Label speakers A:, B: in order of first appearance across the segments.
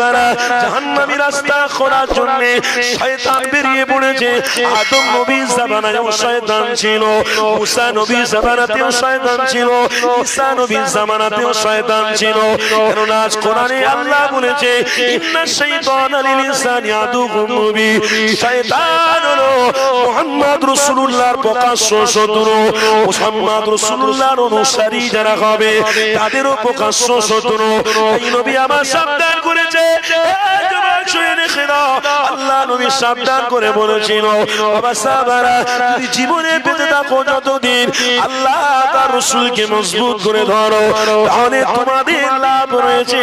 A: করা, জাহান্নামী রাস্তা খোলার জন্য শয়তান বেরিয়ে পড়েছে। আদম নবীর জামানায়ও শয়তান ছিল, মুসা নবীর জামানাতেও শয়তান ছিল, ঈসা নবীর জামানাতেও শয়তান ছিল। কারণ আজ কোরআনে আল্লাহ বলেছে ইন্নাশ শাইতানা লিল ইনসানি আদুউম মুবিন, শয়তান হলো মুহাম্মদ রাসূলুল্লাহর প্রকাশ্য শত্রু। মুহাম্মদ রাসূলুল্লাহর অনুসারী যারা হবে তাদেরও প্রকাশ্য শত্রু। এই নবী আমার সাবধান করেছে, আল্লাহ নবী সাবধান করে বলেছিল, বাবা সাহাবারা তুমি জীবনে বেঁচে থাকো যতদিন, আল্লাহ তার রাসূলকে মজবুত করে ধরো, তাহলে তোমাদের লাভ রয়েছে।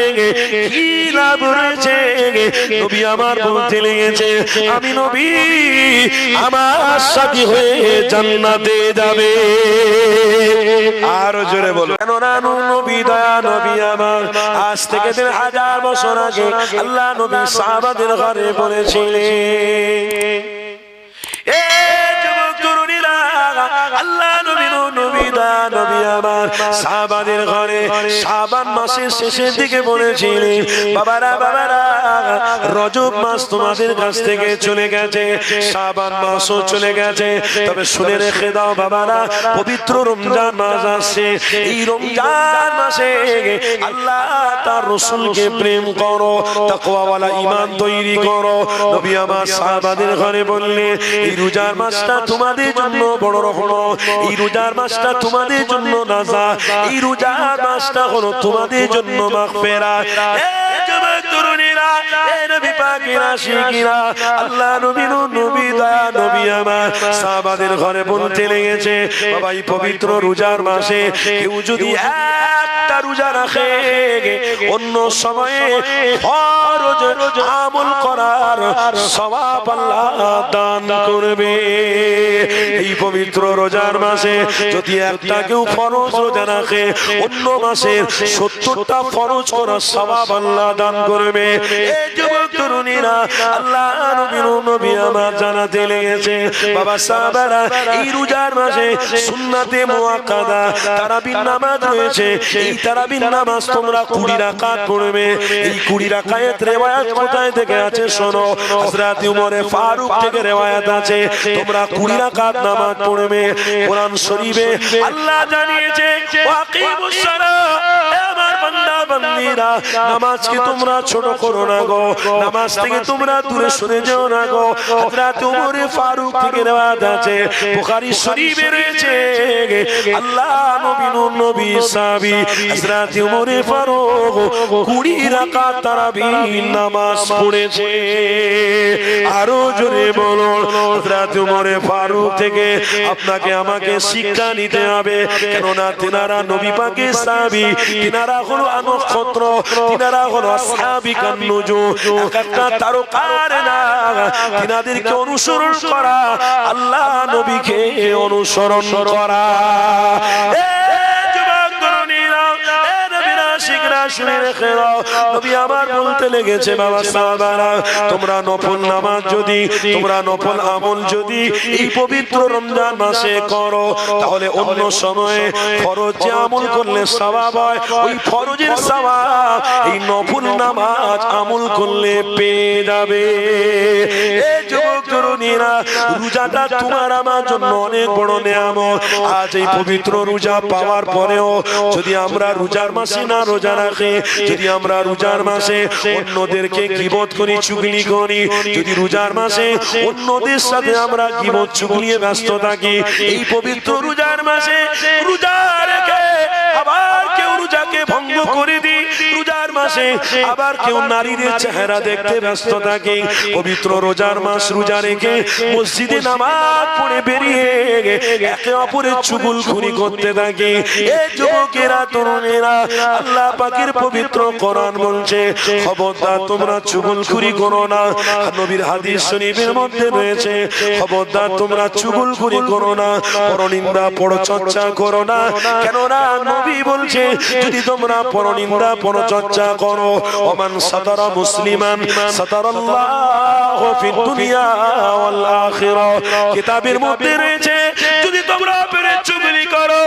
A: কি লাভ রয়েছে? নবী আমার বলতে লেগেছে, আমি নবী আমার সাথী হয়ে জান্নাতে যাবে। আরো জোরে বলো। কেননা নবী দয়া নবী আমার আজ থেকে 1000 বছর আগে আল্লাহ নবী সাহাবাদের ঘরে বলেছিলেন, এ যুবক তরুণীরা, আল্লাহ নবী দয়া নবী আমার সাহাবাদের ঘরে শাবান মাসের শেষের দিকে বলেছিলেন, বাবারা রজব মাস তোমাদের কাছ থেকে চলে গেছে, শাবান মাসও চলে গেছে, তবে শুনে রেখে দাও বাবারা, পবিত্র রমজান মাস আসছে। এই রমজান মাসে আল্লাহ তার রাসূলকে প্রেম করো, তাকওয়াওয়ালা ঈমান তৈরি করো। নবী আমার সাহাবাদের ঘরে বললেন, এই রোজার মাসটা তোমাদের জন্য বড় রহমত, এই রোজার মাসটা তোমাদের জন্য নাজাত, এই রোজার মাসটা হলো তোমাদের জন্য মাগফিরাত। তরুণীরা, নবী পাকের আশিকিরা, আল্লাহ নবী দয়া নবী আমার সাহাবাদের ঘরে বলতে লেগেছে, বাবা এই পবিত্র রোজার মাসে কেউ যদি একটা রোজা রাখে, অন্য সময়ে ফরজ আমল করার সওয়াব আল্লাহ দান করবে। এই পবিত্র রোজার মাসে যদি একটা কেউ ফরজ রোজা রাখে, অন্য মাসের 70টা ফরজ করার সওয়াব আল্লাহ দান করবে। এই যুবক তরুণীরা, আল্লাহ নবী আমার জানাতে লেগেছে, বাবা সাহাবারা এই রোজার মাসে সুন্নাতে মুআক্কাদা তারাবির নামাজ রয়েছে, এই তারাবির নামাজ তোমরা 20 রাকাত পড়বে। এই 20 রাকাত riwayat কোথায় থেকে আছে শোনো, হযরত উমর ফারুক থেকে riwayat আছে, তোমরা 20 রাকাত নামাজ পড়বে। কোরআন শরীফে আল্লাহ জানিয়েছে, ওয়াকিমুস সালাহ, আমার বান্দা বান্দীরা নামাজকে তোমরা ছোট করো না গো, নামাজ থেকে তোমরা দূরে সরে যেও না গো। হযরত উমর ফারুক থেকে riwayat আছে, বুখারী শরীফে রয়েছে, আল্লাহ নবী সাহাবী হযরত উমর ফারুক 20 রাকাত তারাবির নামাজ পড়েছে। আরো জোরে বলো, হযরত উমর ফারুক থেকে আপনাকে আমাকে শিক্ষা নিতে হবে, কেননা তিনারা নবী পাকের সাহাবী, তিনারা হলো নক্ষত্র, তিনারা হলো আসহাবিকান নুজুম, একটা তারকার না, তিনাদেরকে অনুসরণ করা, আল্লাহ নবীকে অনুসরণ করা। শুনে রেখে দাও, নবী আমার বলতে লেগেছে, বাবা সাহাবারা তোমরা নফল নামাজ যদি, তোমরা নফল আমল যদি এই পবিত্র রমজান মাসে করো, তাহলে অন্য সময়ে ফরজ যে আমল করলে সওয়াব হয়, ওই ফরজের সওয়াব এই নফল নামাজ আমল করলে পেয়ে যাবে। এই যুবক তরুণীরা, রোজাটা তোমার আমার জন্য অনেক বড় নিয়ামত। আজ এই পবিত্র রোজা পাওয়ার পরেও যদি আমরা রোজার মাসে না রোজা রাখি, যদি আমরা রোজার মাসে অন্যদেরকে গীবত করি, চুগলি করি, যদি রোজার মাসে অন্যদের সাথে আমরা গীবত চুগলিয়ে ব্যস্ত থাকি, এই পবিত্র রোজার মাসে রোজা রেখে আবার কেউ রোজাকে ভঙ্গ করে দিই, রোজার মাসে আবার কেউ নারীদের চেহারা দেখতে ব্যস্ত থাকে, পবিত্র রোজার মাস রোজা রেখে মসজিদে নামাজ পড়ে বেরিয়ে একে অপরের চুগলখড়ি করতে থাকে। এই যুবকেরা তরুণেরা, আল্লাহ পাকের পবিত্র কোরআন বলছে, খবরদার তোমরা চুগলখড়ি করো না। নবীর হাদিস শরীফের মধ্যে রয়েছে, খবরদার তোমরা চুগলখড়ি করো না, পরনিন্দা পরচর্চা করো না। কেননা নবী বলছে, যদি তোমরা পরনিন্দা পরচর্চা করো, ওমান সাতারা মুসলিমান সাতারাল্লাহু ফিদ দুনিয়া ওয়াল আখিরাহ, কিতাবের মধ্যে রয়েছে, যদি তোমরা চুগলি করো,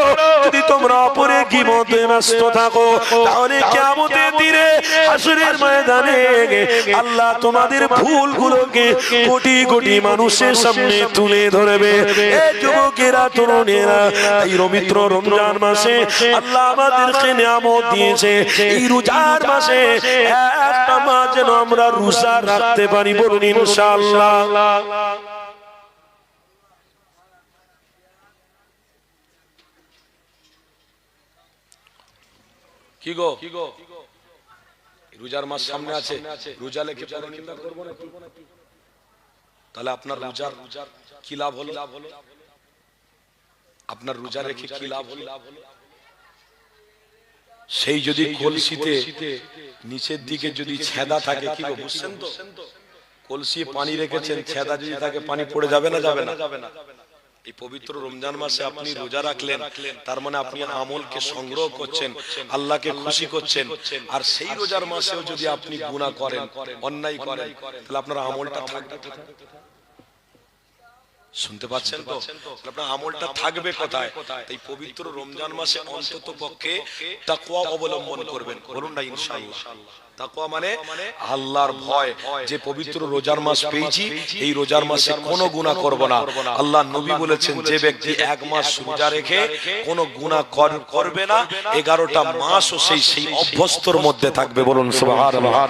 A: যদি তোমরা অপরে গীবতে ব্যস্ত থাকো, তাহলে কিয়ামতের দিনে হাসরের ময়দানে আল্লাহ তোমাদের ভুলগুলোকে কোটি কোটি মানুষের সামনে তুলে ধরবে। এই যুবকেরা, তরুণেরা, এই পবিত্র রমজান মাসে আল্লাহ আমাদেরকে নিয়ামত দিয়েছে। এই রোজার মাসে একটা মাস যেন আমরা রোজা রাখতে পারি, বলুন ইনশাআল্লাহ। কি গো, রোজার মাস সামনে আছে, রোজা লেখে নিন্দা করব না? তাহলে আপনার রোজার কি লাভ হলো? আপনার রোজা রেখে কি লাভ হলো? সেই যদি কলসিতে নিচের দিকে যদি ছেদা থাকে, কি গো, বুঝছেন তো? কলসি পানি রেখেছেন, ছেদা যদি থাকে পানি পড়ে যাবে না? যাবে না। এই পবিত্র রমজান মাসে আপনি রোজা রাখলেন, তার মানে আপনি আমলকে সংগ্রহ করছেন, আল্লাহকে খুশি করছেন। আর সেই রোজার মাসেও যদি আপনি গুনাহ করেন, অন্যায় করেন, তাহলে আপনার আমলটা থাকবে কোথায়? শুনতে পাচ্ছেন তো? আপনার আমলটা থাকবে কোথায়? এই পবিত্র রমজান মাসে অন্তত পক্ষে তাকওয়া অবলম্বন করবেন, বলুন না ইনশাআল্লাহ। তাকওয়া মানে আল্লাহর ভয়, যে পবিত্র রোজার মাস পেয়েছি, এই রোজার মাসে কোনো গুনাহ করব না। আল্লাহ নবী বলেছেন, যে ব্যক্তি এক মাস রোজা রেখে কোনো গুনাহ করবে না, 11টা মাসও সেই অভ্যস্তর মধ্যে থাকবে, বলুন সুবহানাল্লাহ।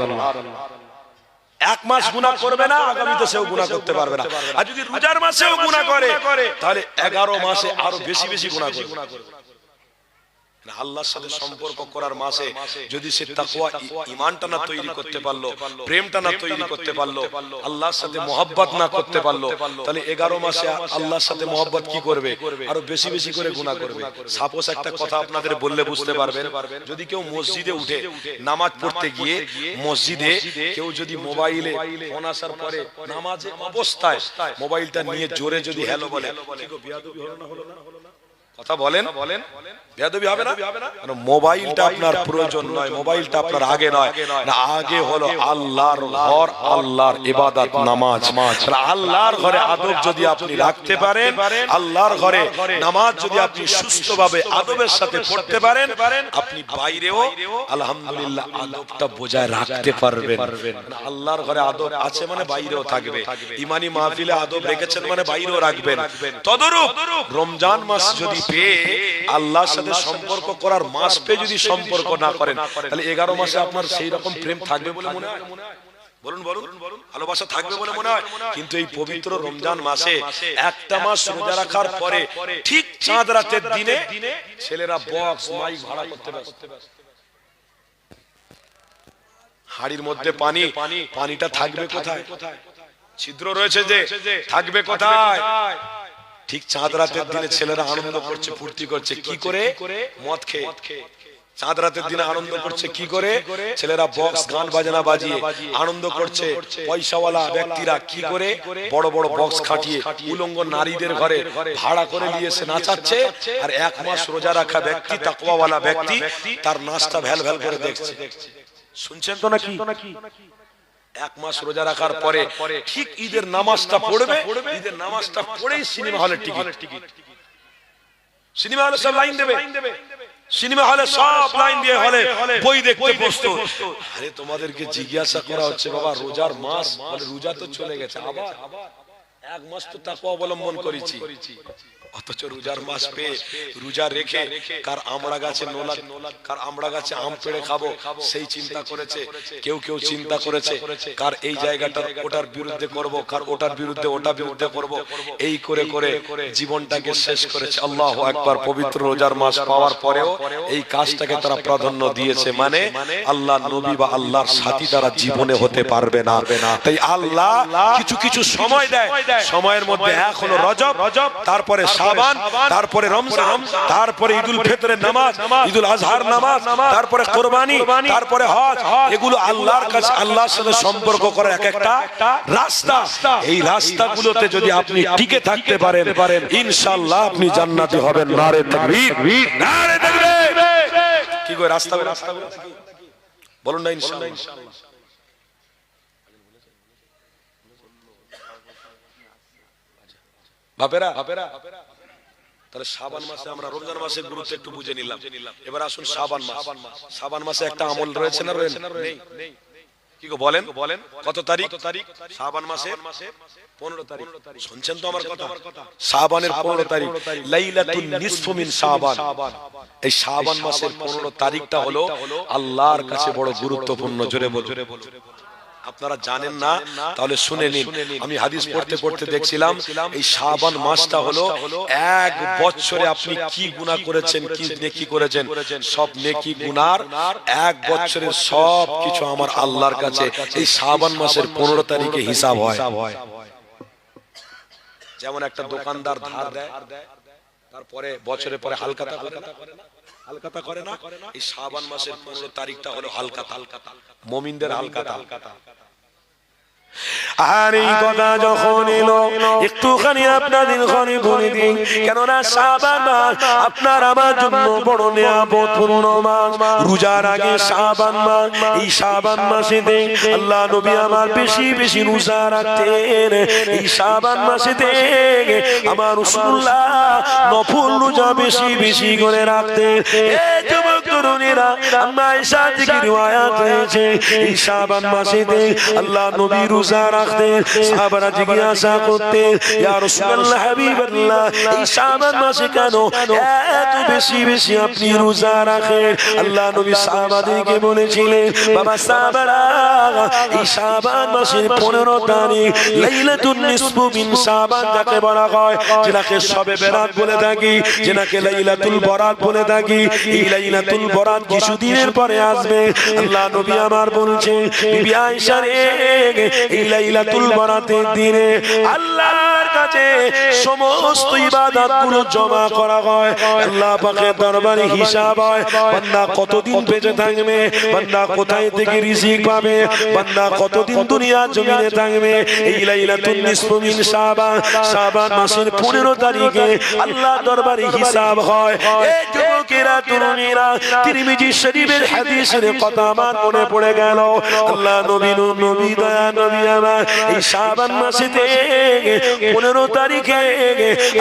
A: এক মাস গুনাহ করবে না, আগামীতে সেও গুনাহ করতে পারবে না। আর যদি রোজার মাসেও গুনাহ করে, তাহলে 11 মাসে আরো বেশি বেশি গুনাহ করবে। আল্লাহর সাথে সম্পর্ক করার মাসে যদি সে তাকওয়া ঈমানটা না তৈরি করতে পারলো, প্রেমটা না তৈরি করতে পারলো, আল্লাহর সাথে মহব্বত না করতে পারলো, তাহলে 11 মাসে আল্লাহর সাথে মহব্বত কি করবে? আরো বেশি বেশি করে গুনাহ করবে। সাপোজ একটা কথা আপনাদের বললে বুঝতে পারবেন, যদি কেউ মসজিদে উঠে নামাজ পড়তে গিয়ে মসজিদে কেউ যদি মোবাইলে ফোন আসার পরে নামাজে অবস্থায় মোবাইলটা নিয়ে জোরে যদি হ্যালো বলে, কি গো, বিয়াদবি হলো না? হলো না? কথা বলেন, বেয়াদবি হবে না? মোবাইলটা আপনার প্রয়োজন নয়, মোবাইলটা আপনার আগে নয়, না আগে হলো আল্লাহর ঘর, আল্লাহর ইবাদত, নামাজ। আল্লাহর ঘরে আদব যদি আপনি রাখতে পারেন, আল্লাহর ঘরে নামাজ যদি আপনি সুস্থভাবে আদবের সাথে পড়তে পারেন, আপনি বাইরেও আলহামদুলিল্লাহ আদবটা বজায় রাখতে পারবেন। আল্লাহর ঘরে আদব আছে মানে বাইরেও থাকবে। ইমানি মাহফিলে আদব রেখেছেন মানে বাইরেও রাখবেন। তদরূপ রমজান মাস যদি পেয়ে আল্লাহর সাথে সম্পর্ক করার মাস পেয়ে যদি সম্পর্ক না করেন, তাহলে 11 মাসে আপনার সেই রকম প্রেম থাকবে বলে মনে হয়? বলুন বলুন, ভালোবাসা থাকবে বলে মনে হয়? কিন্তু এই পবিত্র রমজান মাসে একটা মাস রোজা রাখার পরে ঠিক চাঁদ রাতের দিনে ছেলেরা বক্স মাইক ভাড়া করতে ব্যস্ত। হাড়ির মধ্যে পানি, পানিটা থাকবে কোথায়? ছিদ্র রয়েছে যে, থাকবে কোথায়? ঠিক চাঁদ রাতের দিনে ছেলেরা আনন্দ করছে, ফুর্তি করছে, কি করে? মদ খেয়ে। চাঁদ রাতের দিনে আনন্দ করছে কি করে? ছেলেরা বক্স গান বাজনা বাজিয়ে আনন্দ করছে। পয়সাওয়ালা ব্যক্তিরা কি করে? বড় বড় বক্স খাটিয়ে উলঙ্গ নারীদের ঘরে ভাড়া করে নিয়ে এসে নাচাচ্ছে। আর এক মাস রোজা রাখা ব্যক্তি, তাকওয়াওয়ালা ব্যক্তি, তার নাচটা ভ্যাল ভ্যাল করে দেখছে। শুনছেন তো নাকি? এক মাস রোজা রাখার পরে ঠিক ঈদের নামাজটা পড়বে, ঈদের নামাজটা পড়েই সিনেমা হলের টিকিট। সিনেমা হলে সব লাইন দেবে, সিনেমা হলে সব লাইন দিয়ে হলে বই দেখতে বসতো। আরে তোমাদেরকে জিজ্ঞাসা করা হচ্ছে, বাবা রোজার মাস, বলে রোজা তো চলে গেছে, আবার এক মাস তো তাকওয়া অবলম্বন করেছি, অথচ রোজার মাস পেয়ে রোজা রেখে কার আমড়া গাছে নোলা, কার আমড়া গাছে আম পেড়ে খাবো সেই চিন্তা করেছে। কেউ কেউ চিন্তা করেছে কার এই জায়গাটার ওটার বিরুদ্ধে করব, কার ওটার বিরুদ্ধে ওটা বিরুদ্ধে করব, এই করে করে জীবনটাকে শেষ করেছে। আল্লাহু আকবার। পবিত্র রোজার মাস পাওয়ার পরেও এই কাজটাকে তারা প্রাধান্য দিয়েছে, মানে আল্লাহ নবী বা আল্লাহর সাথী তারা জীবনে হতে পারবে না। তাই আল্লাহ কিছু কিছু সময় দেয়, সময়ের মধ্যে এক হলো রজব, তারপরে শাবান, তারপরে রমজান, তারপরে ঈদুল ফিতরের নামাজ, ঈদুল আজহার নামাজ, তারপরে কুরবানি, তারপরে হজ। এগুলো আল্লাহর কাছে, আল্লাহর সাথে সম্পর্ক করার এক একটা রাস্তা। এই রাস্তাগুলোতে যদি আপনি টিকে থাকতে পারেন, ইনশাআল্লাহ আপনি জান্নাতি হবেন। নারে তাকবীর, নারে তাকবীর। কি কই রাস্তাগুলো বলুন না ইনশাআল্লাহ। বাপেরা তাহলে শাবান মাসে আমরা রমজান মাসের গুরুত্ব একটু বুঝে নিলাম। এবার আসুন শাবান মাস। শাবান মাসে একটা আমল রয়েছে না নেই? কি গো বলেন কত তারিখ? শাবান মাসের 15 তারিখ। শুনছেন তো আমার কথা? শাবানের 15 তারিখ লাইলাতুন নিসফু মিন শাবান। এই শাবান মাসের 15 তারিখটা হলো আল্লাহর কাছে বড় গুরুত্বপূর্ণ। জোরে বলুন। আপনারা জানেন না? তাহলে শুনে নিন। আমি হাদিস পড়তে পড়তে দেখছিলাম এই শাবান মাসটা হলো এক বছরে আপনি কি গুনাহ করেছেন, কি নেকি করেছেন, সব নেকি গুনার এক বছরের সব কিছু আমার আল্লাহর কাছে এই শাবান মাসের 15 তারিখে হিসাব হয়। যেমন একটা দোকানদার ধার দেয়, তারপরে বছরের পরে হালকাতা করে না, এই শাবান মাসের 15 তারিখটা হলো হালকাতা, মুমিনদের হালকাতা। আর এই কথা যখন এলো একটুখানি আপনাদের ঘরে বলে দিই, কেননা শাবান মাস আপনার আমার জন্য বড় নিয়ামতপূর্ণ মাস। রোজার আগে শাবান মাস, এই শাবান মাসেতে আল্লাহ নবী আমার বেশি বেশি রোজা রাখতেন। এই শাবান মাসেতে আমার রাসূলুল্লাহ নফল রোজা বেশি বেশি করে রাখতেন। এই যুবক তরুণীরা, আম্মা আয়েশা থেকে রিওয়ায়াত রয়েছে এই শাবান মাসেতে আল্লাহ নবী রোজা রাখতেন। সাহাবারা জিজ্ঞাসা করতেন, ইয়া রাসূলুল্লাহ হাবিবাল্লাহ, এই শাবান মাসে কেন এত বেশি বেশি আপনি রোজা রাখেন? আল্লাহ নবী সাহাবাদেরকে বলেছিলেন, বাবা সাহাবারা, এই শাবান মাসের 15 তারিখ লাইলাতুন নিসফু মিন শাবান যাকে বলা হয়, যেটাকে শবে বরাত বলে থাকি, যেটাকে লাইলাতুল বরাত বলে থাকি, এই লাইলাতুল বরাত কিছুদিনের পরে আসবে। আল্লাহ নবী আমার বলছেন, বিবি আয়েশা রে, এই লাইলাতুল বরাতের দিনে আল্লাহর কাছে সমস্ত ইবাদতগুলো জমা করা হয়। আল্লাহ পাকের দরবারে হিসাব হয়, বান্দা কতদিন বেঁচে থাকবে, বান্দা কোথায় থেকে রিজিক পাবে, বান্দা কতদিন দুনিয়ার জমিনে থাকবে। এই লাইলাতুন নিসফু মিন শাবান, শাবান মাসের 15 তারিখে আল্লাহ দরবারে হিসাব হয়। এই যুবকেরা তরুণীরা, তিরমিজি শরীফের হাদিসের কথা আমার মনে পড়ে গেল। আল্লাহ নবী দয়া নবী আমার এই শাবান মাসেতে 15 তারিখে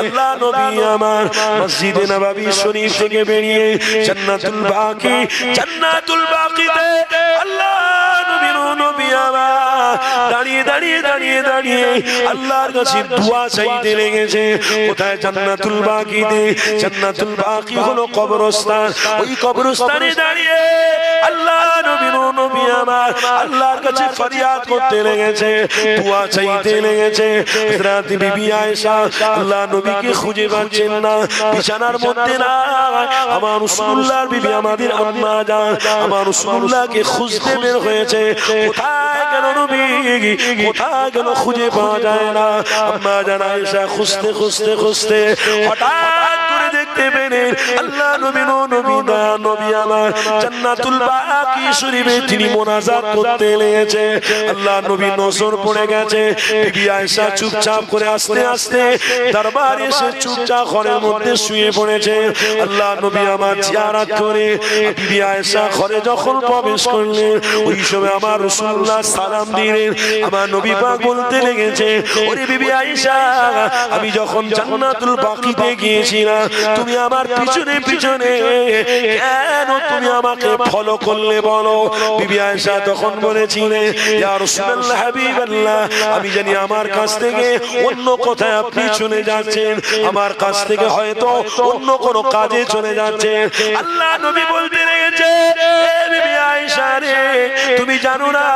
A: আল্লাহ নবী আমার মসজিদে নববী শরীফ থেকে বেরিয়ে জান্নাতুল বাকিতে আল্লাহ নবী আমার দাঁড়িয়ে আল্লাহর কাছে দোয়া চাইতে লেগেছে। কোথায়? জান্নাতুল বাকিতে। জান্নাতুল বাকি হলো কবরস্থান। ওই কবরস্থানে দাঁড়িয়ে আল্লাহ নবী আমার আল্লাহর কাছে ফরিয়াদ করতে লেগেছে, দোয়া চাইতে লেগেছে। হযরত বিবি আয়েশা আল্লাহ নবীকে খুঁজে পাচ্ছেন না, বিছানার মধ্যে না। আমার রাসূলুল্লাহর বিবি আমাদের আম্মা জান আমার রাসূলুল্লাহকে খুঁজতে বের হয়েছে। কোথায় গেল নবী, কোথায় গেল খুঁজে পাওয়া যায় না। আম্মা জান আয়েশা খুঁজতে হঠাৎ করে দেখতে পেলেন আল্লাহ নবী আমার জান্নাতুল বাকি শরীফে তিনি মোনাজাত করতে লেগেছে। আল্লাহ নবী নজর পড়ে গেছে। বিবি আয়েশা চুপচাপ করে আস্তে আস্তে দরবারে এসে চুপচাপ ঘরের মধ্যে শুয়ে পড়েছে। আল্লাহ নবী আমার জিয়ারত করে বিবি আয়েশা ঘরে যখন প্রবেশ করলেন, ওই সময় আমার রাসূলুল্লাহ সালাম দিলেন। আমার নবী পাক বলতে লেগেছে, ওরে বিবি আয়েশা, আমি যখন জান্নাতুল বাকিতে গিয়েছিলাম, তুমি আমার পিছনে পিছনে কেন তুমি আমাকে ফলো করলে বলো? বিবি আয়েশা তখন বলেছিলেন, ইয়া রাসূলুল্লাহ হাবিবাল্লাহ, আমি জানি আমার কাছ থেকে অন্য কোথায় আপনি চলে যাচ্ছেন, আমার কাছ থেকে হয়তো অন্য কোনো কাজে চলে যাচ্ছেন। আল্লাহ নবী বলতে লেগেছে, বিবি আয়েশা রে, তুমি জানো না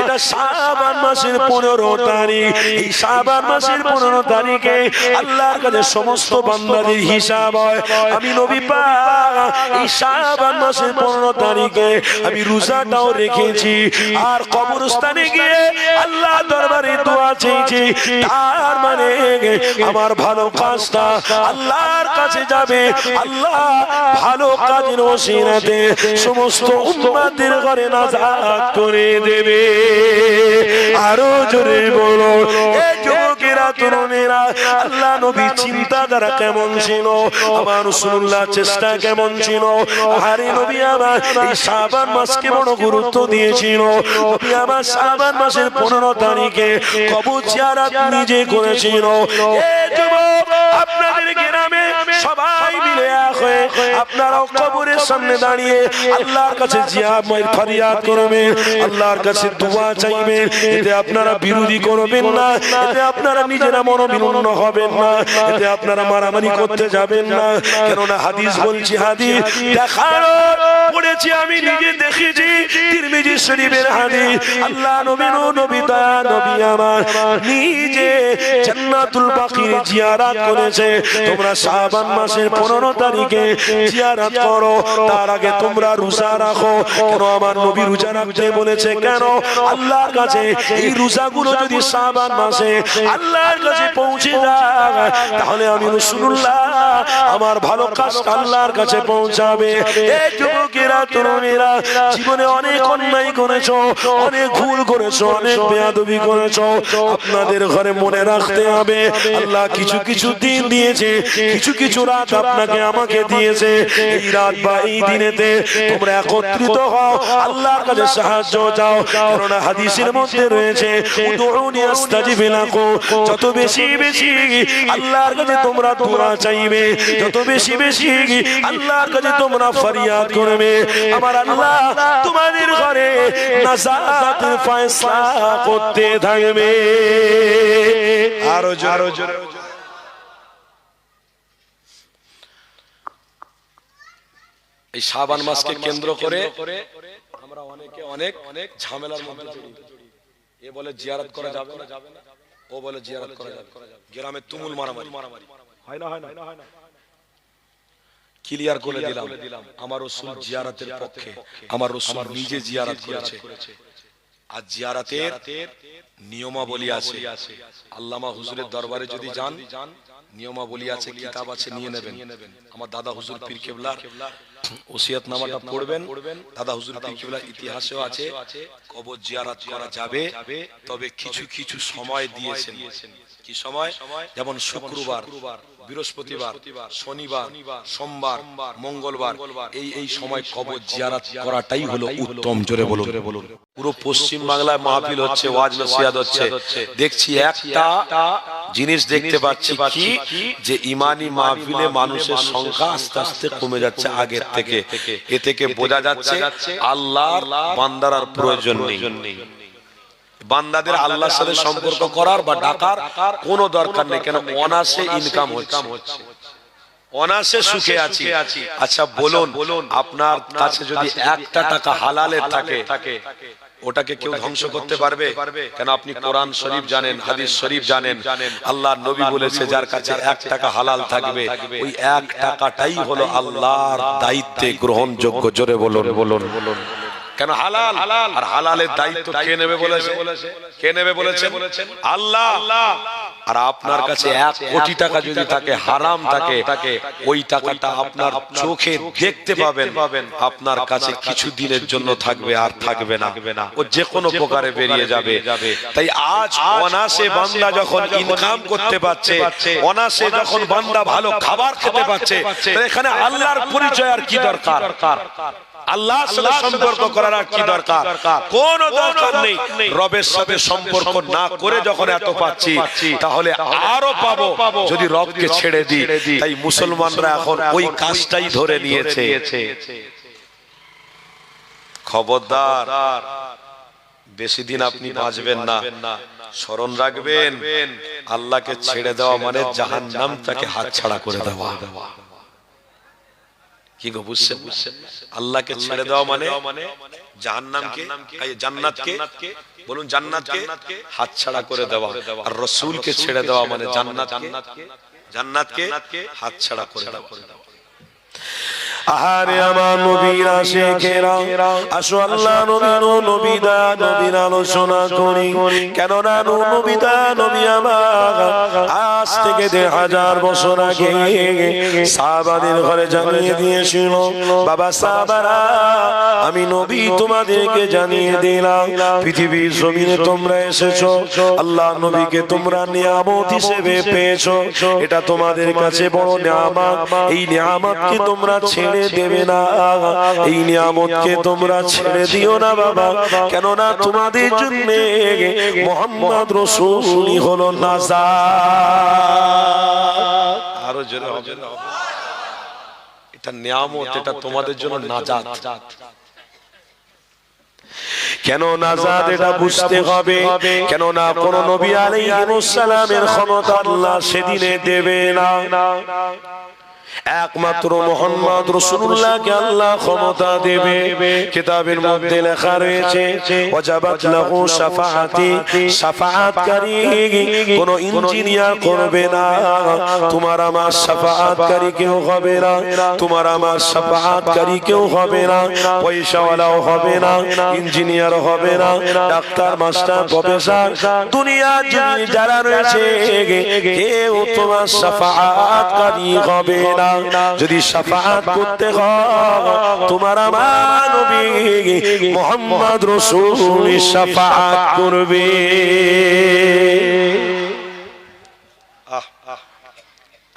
A: এটা শাবান মাসের 15 তারিখ। এই শাবান মাসের 15 তারিখে আল্লাহর কাছে সমস্ত বান্দাদের হিসাব হয়। আমি নবী পাক এই শাবান মাসের 15 তারিখে আমি রোজাটাও রেখেছি, আর কবরস্থানে গিয়ে আল্লাহ দরবারে দোয়া চেয়েছি। তার মানে আমার ভালো কাজটা আল্লাহর কাছে যাবে, আল্লাহ ভালো কাজের ওসিলাতে সমস্ত উম্মতের ঘরে নাজাত করে দেবে। আরো জোরে বলো, এই যুবকেরা তরুণেরা, আল্লাহ নবী চিন্তাধারা কেমন ছিল, আমার রাসূলুল্লাহ চেষ্টা কেমন ছিল। আরে নবী আমার এই শাবান মাসকে বড় গুরুত্ব দিয়েছিল। নবী আমার শাবান মাসের 15 তারিখে কবর জিয়ারত নিজে করেছিল। এই যুবক, আপনাদের গ্রামে সবাই মিলে এক হয়ে আপনারাও কবরের সামনে দাঁড়িয়ে আল্লাহর কাছে জিয়াময় ফরিয়াদ করবেন, আল্লাহর কাছে দোয়া চাইবেন। এতে আপনারা বিরোধী করবেন না, এতে আপনারা নিজেরা মনোবিনম্র হবেন না, এতে আপনারা মারামারি করতে যাবেন না। কেননা হাদিস বলছি, হাদিস দেখানো পড়েছি, আমি নিজে দেখেছি, তিরমিজি শরীফের হাদিস। আল্লাহ নবী আমার নিজে জান্নাতুল বাকির জিয়ারত করেছে। তোমরা শাবান মাসের 15 তারিখে জিয়ারত করো, তার আগে তোমরা রোজা রাখো। কেন আমার নবী রোজা রাখতে বলেছে? কেন? আল্লাহর কাছে এই রোজাগুলো যদি শাবান মাসে আল্লাহর কাছে পৌঁছে যায়, তাহলে আমি রাসূলুল্লাহ আমার ভালো কাজ আল্লাহর কাছে পৌঁছাবে। এই যুবকেরা, তরুণীরা, জীবনে অনেক অন্যায় করেছো, অনেক ভুল করেছো, অনেক বেয়াদবি করেছো। আপনাদের ঘরে মনে রাখতে হবে, আল্লাহ কিছু কিছু দিন দিয়েছে, কিছু কিছু রাত আপনাকে আমাকে দিয়েছে। এই রাত বা এই দিনেতে তোমরা একত্রিত হও, আল্লাহর কাছে সাহায্য চাও। কারণ হাদিসের মধ্যে রয়েছে, উদউনি আস্তাজিব লাকুম, যত বেশি বেশি আল্লাহর কাছে তোমরা দোয়া চাইবে, যত বেশি বেশি আল্লাহর কাছে তোমরা ফরিয়াদ করবে, আমার আল্লাহ তোমাদের ঘরে নাজাতের ফয়সালা করতে থাকবে। আরো জোরে। এই শাবান মাসকে কেন্দ্র করে আমরা অনেকে অনেক ঝামেলার মধ্যে জড়িত। এ বলে জিয়ারত করা যাবে না, ও বলে জিয়ারত করা যাবে। গ্রামে তুমুল মারামারি হয় না? ক্লিয়ার করে দিলাম, আমার রাসূল জিয়ারতের পক্ষে, আমার রাসূল নিজে জিয়ারত করেছে। আর জিয়ারতের নিয়মাবলী আছে, আল্লামা হুজুরের দরবারে যদি যান, নিয়মাবলী আছে, কিতাব আছে, নিয়ে নেবেন। আমার দাদা হুজুর পীর কেবলার ওসিয়তনামাটা পড়বেন। দাদা হুজুর পীর কেবলার ইতিহাসেও আছে কবর জিয়ারত করা যাবে, তবে কিছু কিছু সময় দিয়েছেন। কি সময়? যেমন শুক্রবার, বৃহস্পতিবার, শনিবার, সোমবার, মঙ্গলবার, এই সময় কবর জিয়ারত করাটাই হলো উত্তম। জোরে বলুন। পুরো পশ্চিম বাংলায় মাহফিল হচ্ছে, ওয়াজ নসিহত হচ্ছে, দেখছি একটা জিনিস দেখতে পাচ্ছি, কি যে ইমানি মাহফিলে মানুষের সংখ্যা আস্তে আস্তে কমে যাচ্ছে আগের থেকে। এ থেকে বোঝা যাচ্ছে আল্লাহর বান্দার আর প্রয়োজন নেই, বান্দাদের আল্লাহর সাথে সম্পর্ক করার বা ডাকার কোনো দরকার নেই। কেন? অনাসে ইনকাম হচ্ছে, অনাসে সুখে আছি। আচ্ছা বলুন, আপনার কাছে যদি একটা টাকা হালালের থাকে, ওটাকে কেউ ধ্বংস করতে পারবে? কেন? আপনি কোরআন শরীফ জানেন, হাদিস শরীফ জানেন, আল্লাহর নবী বলেছে যার কাছে 1 টাকা হালাল থাকবে, ওই 1 টাকাটাই হলো আল্লাহর দায়িত্বে গ্রহণযোগ্য। জোরে বলুন। কেন? হালাল। আর হালালের দায়িত্ব কে নেবে বলেছে? কে নেবে বলেছেন? আল্লাহ। আর আপনার কাছে 1 কোটি টাকা যদি থাকে, হারাম থাকে, ওই টাকাটা আপনার চোখে দেখতে পাবেন, আপনার কাছে কিছু দিনের জন্য থাকবে, আর থাকবে না, ও যে কোনো প্রকারে বেরিয়ে যাবে। তাই আজ অনাসে বান্দা যখন ইনকাম করতে পারছে, অনাসে যখন বান্দা ভালো খাবার খেতে পারছে, এখানে আল্লাহর পরিচয় আর কি দরকার? আল্লাহর সাথে সম্পর্ক করার আর কি দরকার? কোনো দরকার নেই। রবের সাথে সম্পর্ক না করে যখন এত পাচ্ছি, তাহলে আরো পাবো যদি রবকে ছেড়ে দিই। তাই মুসলমানরা এখন ওই কাজটাই ধরে নিয়েছে। খবরদার, বেশি দিন আপনি বাঁচবেন না। স্মরণ রাখবেন, আল্লাহকে ছেড়ে দেওয়া মানে জাহান্নাম থেকে হাতছাড়া করে দেওয়া। কি গো, বুঝছেন? আল্লাহকে ছেড়ে দেওয়া মানে জাহান্নামকে, জান্নাতকে, বলুন, জান্নাতকে হাতছাড়া করে দেওয়া। আর রাসূলকে ছেড়ে দেওয়া মানে জান্নাতকে হাতছাড়া করে দেওয়া। আহারে আমার নবীর আশিকেরা, আসো আল্লাহ নবীর আলোচনা করি। কেননা নবী আমার আজ থেকে 1000 বছর আগে সাহাবাদের ঘরে জানিয়ে দিয়েছিল, বাবা সাহাবারা, আমি নবী তোমাদেরকে জানিয়ে দিলাম, পৃথিবীর জমিনে তোমরা এসেছো, আল্লাহ নবীকে তোমরা নিয়ামত হিসেবে পেয়েছো। এটা তোমাদের কাছে বড় নিয়ামত। এই নিয়ামতকে তোমরা ছেড়ে দেবে না, এই নিয়ামতকে তোমরা ছেড়ে দিও না বাবা। কেননা তোমাদের জন্য মুহাম্মদ রাসূলই হলো নাজাত। আরো জোরে হবে। এটা নিয়ামত, এটা তোমাদের জন্য নাজাত। কেন নাজাত এটা বুঝতে হবে, কেন না কোন নবী আলাইহিস সালামের ক্ষমতা আল্লাহ সেদিনে দেবে না, একমাত্র মুহাম্মদ রাসূলুল্লাহকে আল্লাহ ক্ষমতা দেবে। কিতাবের মধ্যে লেখা রয়েছে ওয়াজাবাত লাহু শাফাআতি, শাফাআতকারী কোন ইঞ্জিনিয়ার করবে না, তোমার আমার শাফাআতকারী কেউ হবে না, তোমার আমার শাফাআতকারী কেউ হবে না, পয়সাওয়ালাও হবে না, ইঞ্জিনিয়ার হবে না, ডাক্তার মাস্টার প্রফেসর দুনিয়ার যারা রয়েছে কেউ তোমার শাফাআতকারী হবে না। যদি শাফাআত করতে হয় তোমার আমার নবী মুহাম্মদ রাসূল শাফাআত করবে।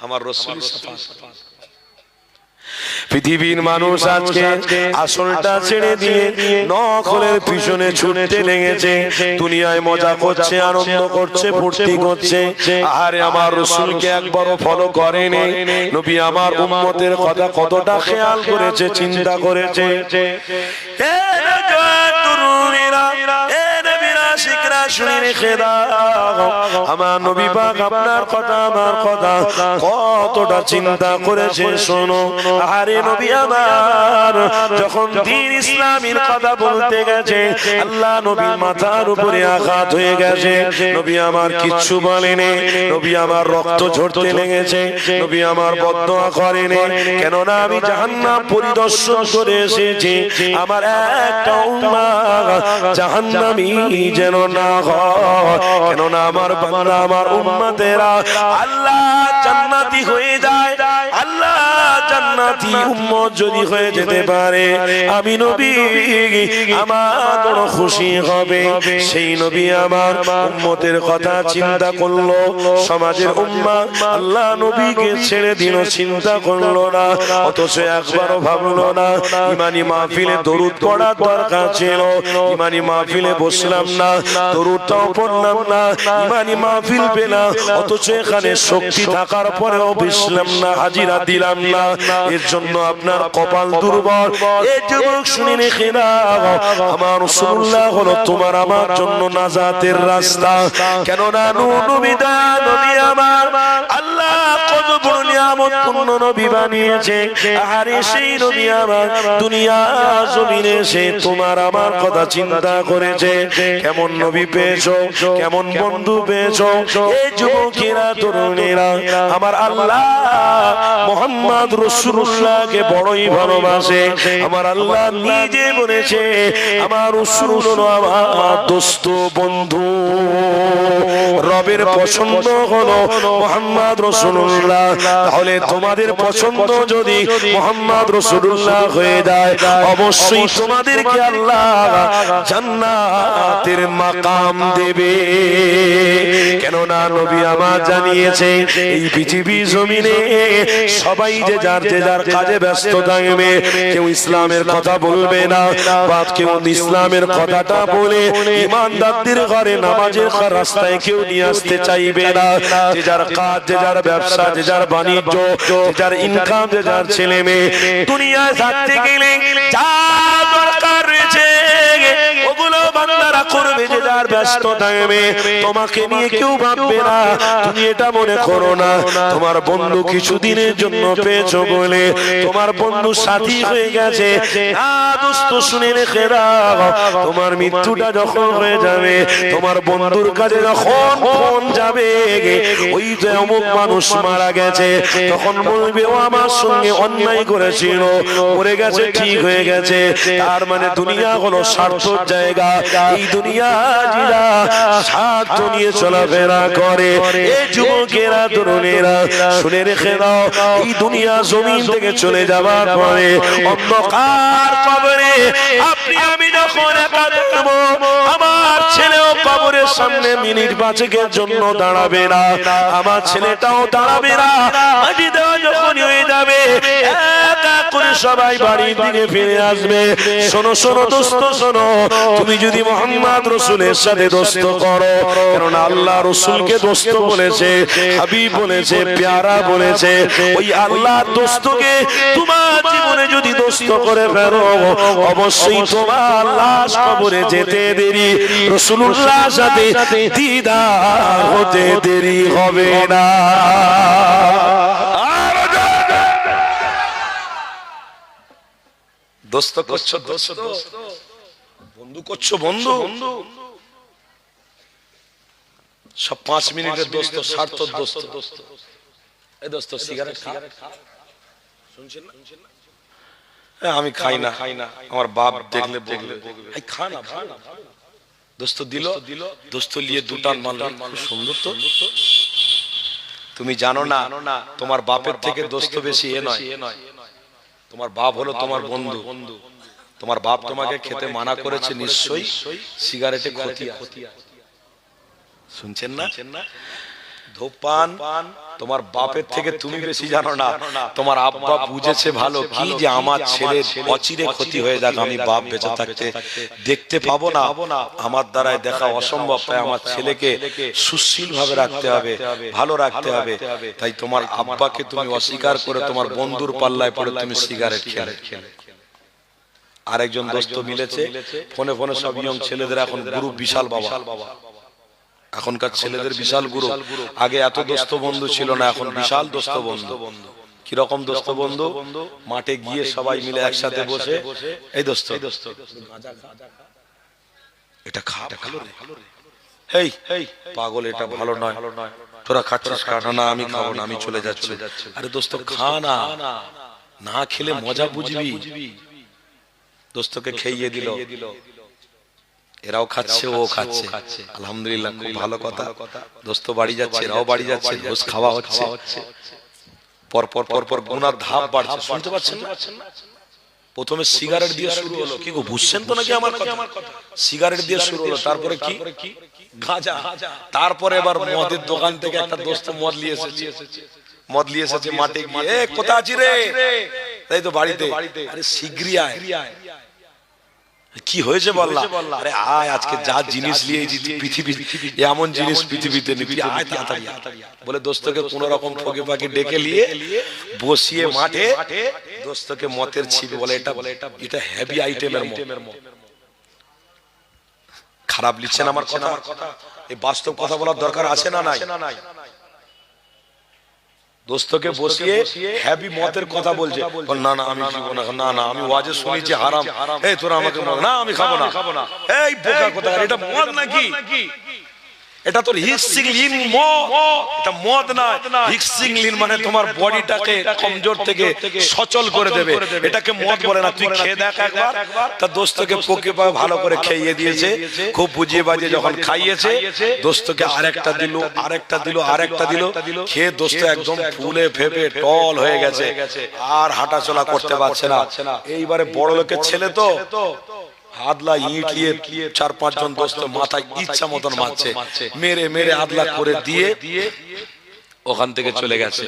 A: আমার রাসূল শাফাআত। পৃথিবীর মানুষ আজকে আসলটা ছেড়ে দিয়ে নকলের পিছনে ছুটতে লেগেছে, দুনিয়ায় মজা করছে, আনন্দ করছে, ফুর্তি করছে। আরে আমার রাসূলকে একবারও ফলো করেনি, নবী আমার উম্মতের কথা কতটা খেয়াল করেছে, চিন্তা করেছে। আমার নবী পাক আপনার কথা আমার কথা কতটা চিন্তা করেছে শোনো। আরে নবী আমার যখন দ্বীন ইসলামের কথা বলতে গেছে আল্লাহ নবীর মাথার উপরে আঘাত হয়ে গেছে, নবী আমার কিচ্ছু বলেনি, নবী আমার রক্ত ঝরতে লেগেছে, নবী আমার বদদোয়া করেনি, কেননা আমি জাহান্নাম পরিদর্শন করে এসেছি, আমার একটা উম্মাহ জাহান্নামী যেন না হয়, কেননা আমার বান্দা আমার উম্মতেরা আল্লাহ জান্নাতি হয়ে যায়, আল্লাহ জান্নাতি উম্মত যদি হয়ে যেতে পারে আমি নবী আমার বড় খুশি হবে। সেই নবী আমার উম্মতের কথা চিন্তা করলো, সমাজের উম্মাহ আল্লাহ নবীকে ছেড়ে দিল, চিন্তা করলো না, অথচ একবারও ভাবলো না ইমানি মাহফিলে দরুদ পড়ার দরকার ছিল, ইমানি মাহফিলে বসলাম না, দরুদটাও পড়লাম না, ইমানি মাহফিল পেলাম, অথচ এখানে শক্তি থাকার পরেও বসলাম না, হাজিরা দিলাম না, এর জন্য আপনার কপাল দুর্বল। এই যুবক শুনে রেখে নাও, আমার রাসূলুল্লাহ হলো তোমার আমার জন্য নাজাতের রাস্তা, কেননা নবী আমার আল্লাহ কত বড় নিয়ামত পূর্ণ নবী বানিয়েছে। আরে সেই নবী আমার দুনিয়া জমিনে এসে তোমার আমার কথা চিন্তা করেছে, কেমন নবী পেয়েছো, কেমন বন্ধু পেয়েছো। এই যুবকেরা তরুণেরা আমার আল্লাহ মুহাম্মদ রাসূলুল্লাহকে বড়ই ভালোবাসে, আমার আল্লাহ নিজে বলেছে আমার রাসূল হলো আমার দোস্ত বন্ধু, রবের পছন্দ হলো মুহাম্মদ রাসূলুল্লাহ। তাহলে তোমাদের পছন্দ যদি মুহাম্মদ রাসূলুল্লাহ হয়ে যায় অবশ্যই তোমাদেরকে আল্লাহ জান্নাতের মাকাম দেবে, কেননা নবী আমার জানিয়েছে এই পৃথিবী জমিনে সবাই যে যার কাজে ব্যস্ত থাকবে, কেউ ইসলামের কথা বলবে না, বা কেউ ইসলামের কথাটা বলে ইমানদারদের ঘরে নামাজের রাস্তায় কেউ নিয়ে আসতে চাইবে না। যে যার কাজ, যে যার ব্যবসা, যে যার বাণিজ্য, যে যার ইনকাম, যে যার ছেলে মেয়ে, দুনিয়ায় থাকতে গেলে যা দরকার রয়েছে ওগুলো বান্দারা করবে, যে যার ব্যস্ত থাকবে, তোমাকে নিয়ে কেউ ভাববে না। তুমি এটা মনে করো না তোমার বন্ধু কিছুদিনের জন্য পেয়েছো বলে তোমার বন্ধু সাথী হয়ে গেছে, না দোস্ত শুনে রেখে দাও, তোমার মৃত্যুটা যখন হয়ে যাবে, তোমার বন্ধুর কাছে যখন ফোন যাবে ওই যে অমুক মানুষ মারা গেছে, তখন বলবে ও আমার সঙ্গে অন্যায় করেছিল, মরে গেছে, ঠিক হয়ে গেছে। তার মানে দুনিয়া হলো স্বার্থের জায়গা, এই দুনিয়া যারা স্বার্থ নিয়ে চলাফেরা করে, এই যুবকেরা তরুণেরা শুনে রেখে দাও, এই দুনিয়া জমিন থেকে চলে যাওয়ার পরে অন্ধকার কবরে আপনি আমি যখন একা থাকবো, আমার ছেলেও কবরের সামনে মিনিট পাঁচেকের জন্য দাঁড়াবে না, আমার ছেলেটাও দাঁড়াবে না, মাটি দেওয়া যখন হয়ে যাবে একা করে সবাই বাড়ির দিকে ফিরে আসবে। শোনো শোনো দোস্ত শোনো, তুমি যদি মুহাম্মদ রাসূলের সাথে দোস্ত করো, কারণ আল্লাহ রাসূলকে দোস্ত বলেছে, হাবিব বলেছে, প্যারা বলেছে, ওই আল্লাহর দোস্তকে তোমার জীবনে যদি দোস্ত করে ফেলো, অবশ্যই তোমার লাশ কবরে যেতে দেরি, রাসূলুল্লাহর সাথে দিদার হতে দেরি হবে না। দোস্ত করছো দোস্ত, বন্ধু করছো বন্ধু, সব 5 মিনিটের দোস্ত, স্বার্থ দোস্ত। এই দোস্ত সিগারেট খা, শুনছেন না? আমি খাই না, আমার বাপ দেখলে বলবে এই খা না, দোস্ত দিল, দোস্ত নিয়ে দুটান মারল, খুব সুন্দর তো। তুমি জানো না তোমার বাপের থেকে দোস্ত বেশি এ নয়, তোমার বাপ হলো তোমার বন্ধু। তোমার বাপ তোমাকে খেতে মানা করেছে, নিশ্চয়ই সিগারেটে ক্ষতি আছে, শুনছেন না? ধূমপান তোমার বাপের থেকে তুমি বেশি জানো না। তোমার আব্বা বুঝেছে ভালো কি যে আমার ছেলের অচিরে ক্ষতি হয়ে যাক, আমি বাপ বেঁচে থাকতে দেখতে পাবো না, আমার দ্বারাই দেখা অসম্ভব, তাই আমার ছেলেকে সুশীল ভাবে রাখতে হবে, ভালো রাখতে হবে। তাই তোমার আব্বাকে তুমি অস্বীকার করে তোমার বন্ধুর পাল্লায় পড়ে তুমি সিগারেট খেলে। আরেকজন দোস্ত মিলেছে, ফোনে ফোনে সব ইয়ং ছেলেদের এখন গ্রুপ বিশাল বাবা, এখনকার ছেলেদের বিশাল গ্রুপ। আগে এত দোস্ত বন্ধু ছিল না, এখন বিশাল দোস্ত বন্ধু। কিরকম দোস্ত বন্ধু? মাঠে গিয়ে সবাই মিলে একসাথে বসে, এই দোস্ত এটা খা, ভালো রে, এই পাগল এটা ভালো নয়, তোরা খাচ্ছিস খা না, আমি খাবো না, আমি চলে যাচ্ছি। আরে দোস্ত খা না, না খেলে মজা বুঝবি। দোস্তকে খেয়ে দিল, এরাও খাচ্ছে, ও খাচ্ছে, আলহামদুলিল্লাহ, খুব ভালো কথা। দোস্ত বাড়ি যাচ্ছে, এরাও বাড়ি যাচ্ছে, রোজ খাওয়া হচ্ছে, পরপর পরপর গুনার ধাপ বাড়ছে, শুনতে পাচ্ছেন না? প্রথমে সিগারেট দিয়ে শুরু হলো, কি গো বুঝছেন তো নাকি আমার কথা? সিগারেট দিয়ে শুরু হলো, তারপরে কি গাঁজা, তারপরে এবার মদের দোকান থেকে একটা দোস্ত মদ নিয়ে এসেছে, মাঠে গিয়ে এ কোথায় আছিস রে? তাই তো বাড়িতে, আরে শীঘ্রই আয়। কি হয়েছে বললা? আরে আয়, আজকে যা জিনিস নিয়ে পৃথিবী, এমন জিনিস পৃথিবীতে নেই, আয় তাড়াতাড়ি বলে দোস্তকে কোন রকম ঠকে পাকি ডেকে নিয়ে বসিয়ে মাঠে দোস্তকে মতের ছিপে বলে এটা হেভি আইটেমের মদ। খারাপ লিখছেন আমার কথা? এই বাস্তব কথা বলার দরকার আছে না নাই? দোস্তকে বসিয়ে হেভি মতের কথা বলছে, না না আমি খাবো না, না না আমি ওয়াজে শুনেছি হারাম, এই তোরা আমাকে না আমি খাবো না। এই বোকা কথা, এটা মদ নাকি? এটা তোর হিক্সিংলিন মদ, এটা মদ না। হিক্সিংলিন মানে তোমার বডিটাকে কমজোর থেকে সচল করে দেবে, এটাকে মদ বলে না। তুই খেয়ে দেখ একবার। তার দোস্তকে পোকে পা ভালো করে খাইয়ে দিয়েছে, খুব বুঝিয়ে বাজিয়ে যখন খাইয়েছে, দোস্তকে আরেকটা দিল, আরেকটা দিল, আরেকটা দিল, খেয়ে দোস্ত একদম ফুলে ফেপে টল হয়ে গেছে, আর হাঁটাচলা করতে পারছে না। এইবারে বড় লোকের ছেলে তো আদলা ইট নিয়ে 4-5 জন দোস্ত মাথায় ইচ্ছা মতন মারছে, মেরে মেরে আদলা করে দিয়ে ওখান থেকে চলে গেছে।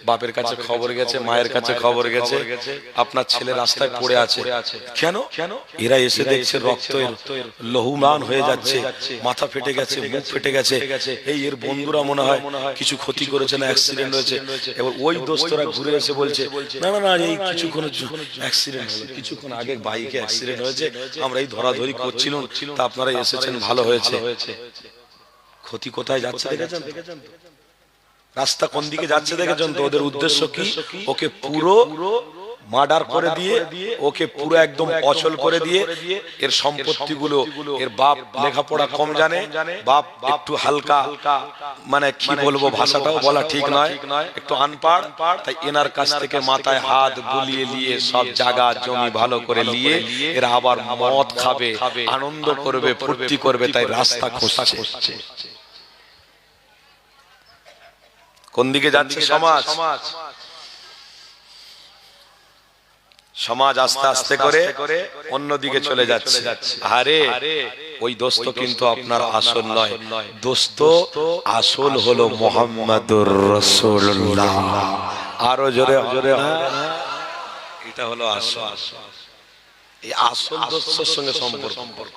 A: বাপের কাছে খবর গেছে, মায়ের কাছে খবর গেছে, আপনার ছেলে রাস্তায় পড়ে আছে। কেন? এরা এসে দেখছে রক্ত লহুমান হয়ে যাচ্ছে, মাথা ফেটে গেছে, মুখ ফেটে গেছে। এই এর বন্ধুরা মনে হয় কিছু ক্ষতি করেছে না, অ্যাক্সিডেন্ট হয়েছে। এবার ওই দোস্তরা ঘুরে এসে বলছে, না না না এই কিছুক্ষণ অ্যাক্সিডেন্ট হলো, কিছুক্ষণ আগে বাইকে অ্যাক্সিডেন্ট হয়েছে, আমরা এই ধরাধরি করছিলাম, তা আপনারা এসেছেন, ভালো হয়েছে। ক্ষতি কোথায় যাচ্ছে দেখেছেন? রাস্তা কোন দিকে যাচ্ছে দেখেছেন তো? ওদের উদ্দেশ্য কি? ওকে পুরো মার্ডার করে দিয়ে, ওকে পুরো একদম অচল করে দিয়ে, এর সম্পত্তিগুলো, এর বাপ লেখাপড়া কম জানে, বাপ একটু হালকা, মানে কি বলবো, ভাষাটাও বলা ঠিক নয়, একটু আনপাড়, তাই এনার কাছ থেকে মাথায় হাত বুলিয়ে নিয়ে সব জায়গা জমি ভালো করে নিয়ে এরা আবার মদ খাবে, আনন্দ করবে, ফুর্তি করবে, তাই রাস্তা খুঁজছে। কোন দিকে যাচ্ছে সমাজ? সমাজ আস্তে আস্তে করে অন্যদিকে চলে যাচ্ছে। আরে ওই দোস্ত কিন্তু আপনার আসল নয়, দোস্ত আসল হলো মুহাম্মাদুর রাসূলুল্লাহ। আরো জোরে জোরে, এটা হলো আসল। এই আসল দোস্তের সঙ্গে সম্পর্ক।